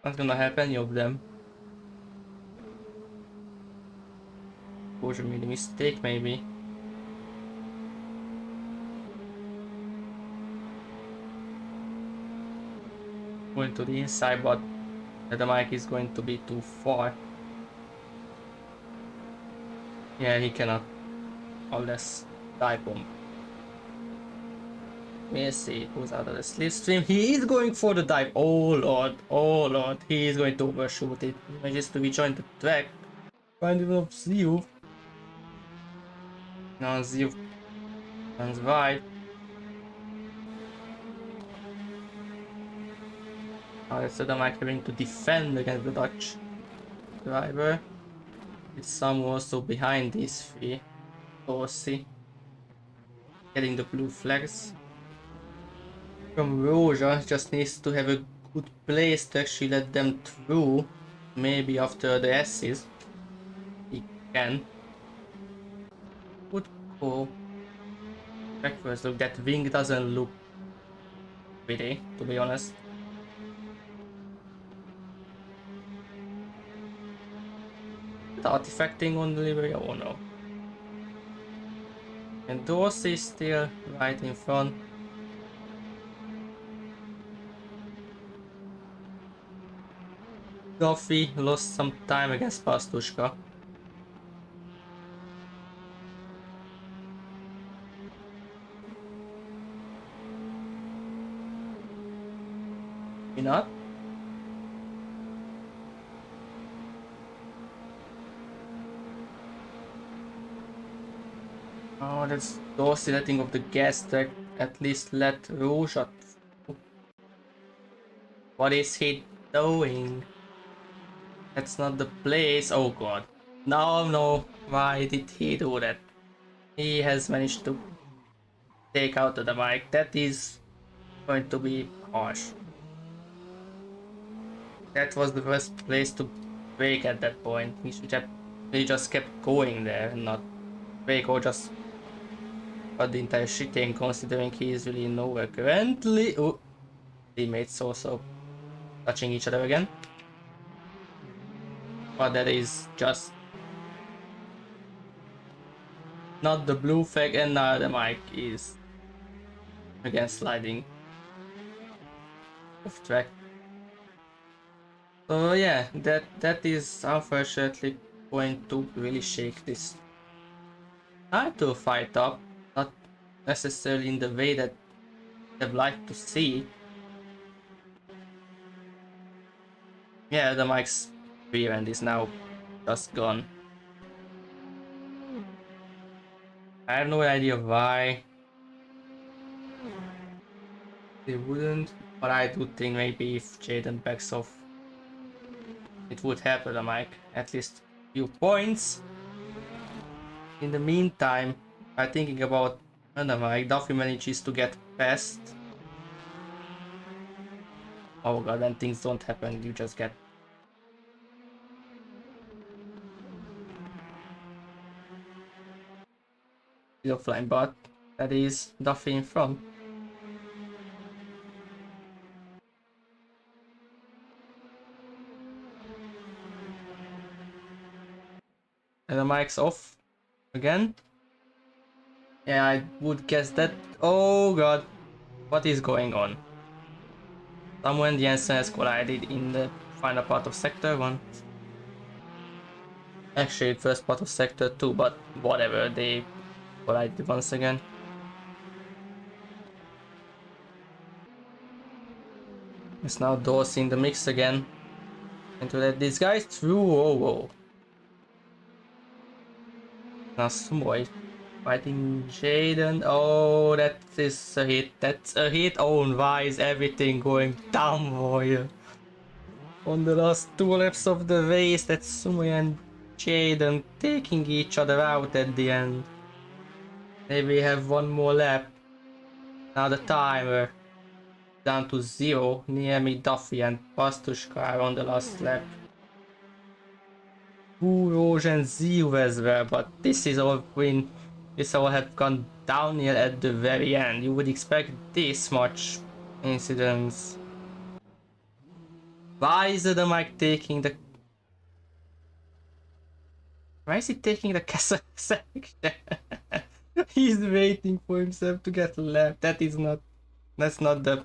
Not gonna help any of them. Rouge made a mistake maybe. Going to the inside, but the mic is going to be too far. Yeah, he cannot unless dive bomb. We'll see who's out of the slipstream. He is going for the dive. Oh lord, he is going to overshoot it. He manages to rejoin the track. Finding of Ziu. Now Ziu runs wide. Instead of like having to defend against the Dutch driver, with some also behind these three. Corsi getting the blue flags. From Roja just needs to have a good place to actually let them through. Maybe after the S's he can. Good call. Backwards look, that wing doesn't look pretty, to be honest. Artifacting on delivery, oh no. And Dorsey is still right in front. Duffy lost some time against Pastushka. Maybe not. Oh, that's Dorsey letting off the gas track. At least let Roja through. What is he doing? That's not the place. Oh god. No. Why did he do that? He has managed to take out the mic. That is going to be harsh. That was the worst place to break at that point. He should have really just kept going there and not break or just cut the entire shitting, considering he is really nowhere currently. Oh, teammates also touching each other again. But that is just not the blue flag, and now the mic is again sliding off track. So yeah, that is unfortunately going to really shake this title fight up, not necessarily in the way that I'd like to see. Yeah, the mic's rear end is now just gone. I have no idea why they wouldn't, but I do think maybe if Jaden backs off, it would help the mic at least a few points. In the meantime, I'm thinking about the mic. Duffy manages to get past. Oh god, when things don't happen, you just get the offline, but that is Duffy in front. And the mic's off again. Yeah, I would guess that. Oh god, what is going on? Someone Jensen has collided in the final part of Sector 1. Actually, first part of Sector 2, but whatever, they collided once again. It's now Dorsey in the mix again. And to let these guys through. Oh. Now Sumoy fighting Jaden. Oh, that is a hit. That's a hit. Oh, and why is everything going downhill? On the last 2 laps of the race, that's Sumoy and Jaden taking each other out at the end. Maybe we have one more lap. Now the timer down to 0. Niemi, Duffy and Pastushka are on the last lap. Rose and Zio as well, but this all have gone downhill at the very end. You would expect this much incidents. Why is the mic taking the... Why is he taking the castle section? He's waiting for himself to get left. That's not the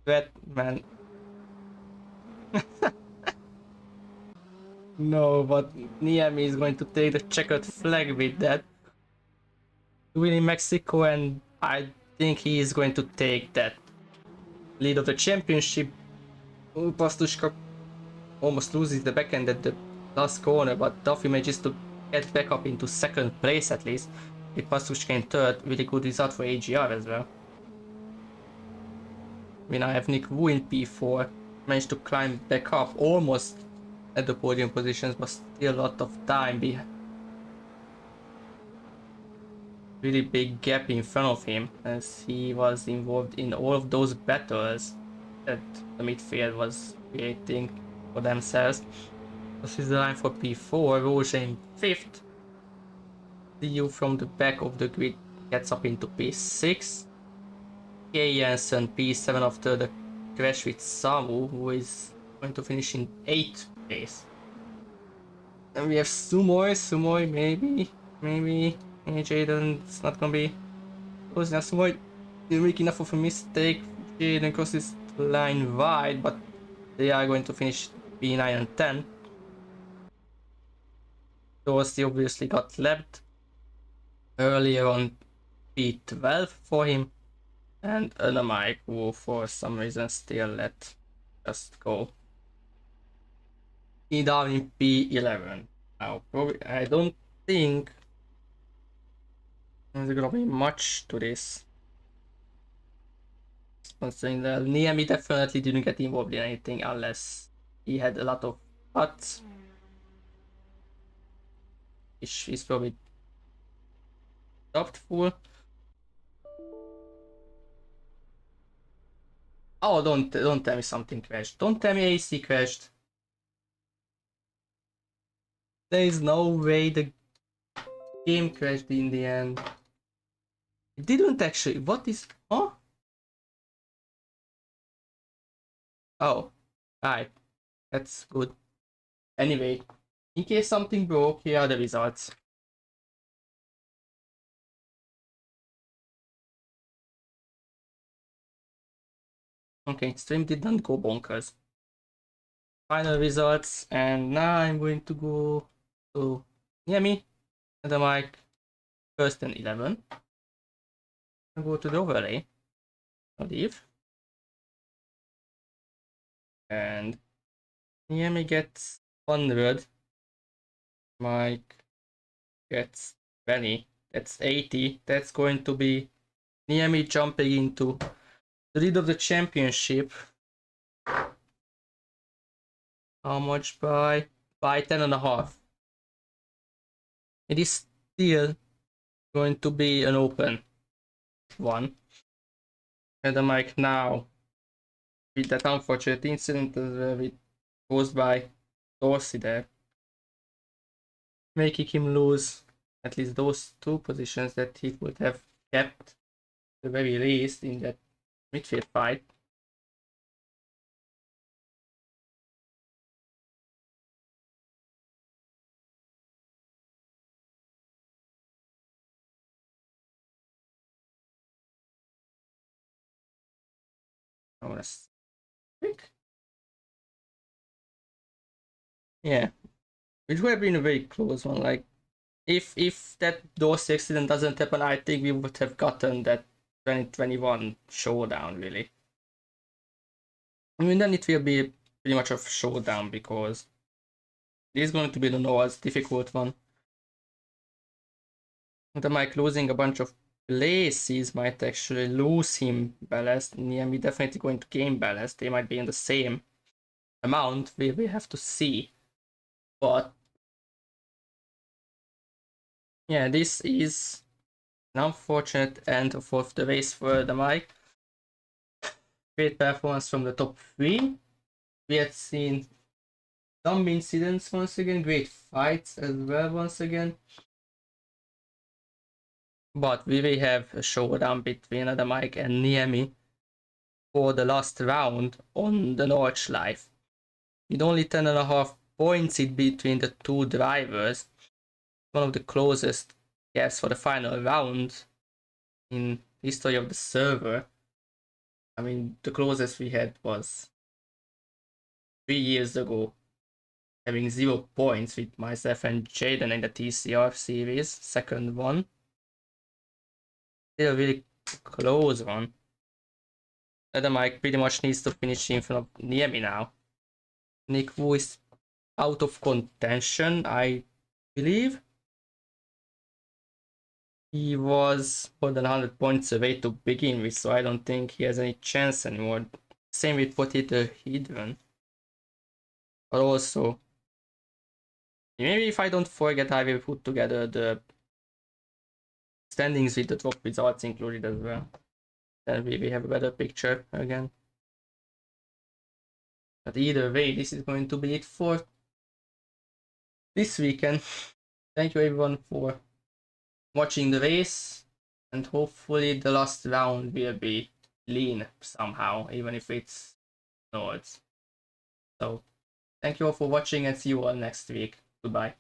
threat, man. No, but Niemi is going to take the checkered flag with that. Winning Mexico, and I think he is going to take that lead of the championship. Pastushka almost loses the backend at the last corner, but Duffy manages to get back up into second place at least. With Pastushka in third, really good result for AGR as well. We now have Nick Wu in P4. Managed to climb back up almost at the podium positions, but still a lot of time behind. Really big gap in front of him as he was involved in all of those battles that the midfield was creating for themselves. This is the line for P4, Roger in 5th. Liu from the back of the grid gets up into P6. K Jensen P7 after the crash with Samu, who is going to finish in 8th place. And we have Sumoi, maybe. Jaden's not gonna be close enough. Sumoi didn't make enough of a mistake. Jaden crosses the line wide, but they are going to finish P9 and 10. Dorsey obviously got left earlier on P12 for him, and Mike who for some reason still let just go. He down in P11. Now, probably, I don't think there's gonna be much to this. Considering that Niemi definitely didn't get involved in anything unless he had a lot of cuts. He's probably doubtful. Oh, don't tell me something crashed. Don't tell me AC crashed. There is no way the game crashed in the end. It didn't actually. What is? Huh? Oh, right. That's good. Anyway, in case something broke, here are the results. Okay, stream didn't go bonkers. Final results, and now I'm going to go to Niemi, and the mic, first and 11. I'll go to the overlay. I'll leave. And Niemi gets 100. Mike gets 20. That's 80. That's going to be Niemi jumping into the lead of the championship. How much by 10.5. It is still going to be an open one. And the mic now, with that unfortunate incident caused by Dorsey there, making him lose at least those 2 positions that he would have kept at the very least in that midfield fight. Oh, that's quick. Yeah, it would have been a very close one. Like, if that Dorsey accident doesn't happen, I think we would have gotten that 2021 showdown, really. I mean, then it will be pretty much a showdown because this is going to be the most difficult one. The Mike losing a bunch of places might actually lose him ballast. Niemi definitely going to gain ballast. They might be in the same amount. We have to see. But yeah, this is an unfortunate end of the race for the Mike. Great performance from the top 3. We had seen some incidents once again, great fights as well once again. But we will have a showdown between Mike and Niemi for the last round on the Nordschleife. With only 10.5 points in between the 2 drivers, one of the closest gaps for the final round in history of the server. I mean, the closest we had was 3 years ago, having 0 points with myself and Jaden in the TCR series, second one. Still a really close one. Mike pretty much needs to finish in front of Niemi now. Nick Wu is out of contention, I believe. He was more than 100 points away to begin with, so I don't think he has any chance anymore. Same with Potato Hidden. But also, maybe if I don't forget, I will put together the standings with the top results included as well. Then we have a better picture again. But either way, this is going to be it for this weekend. Thank you everyone for watching the race, and hopefully the last round will be lean somehow, even if it's Nords. So thank you all for watching and see you all next week. Goodbye.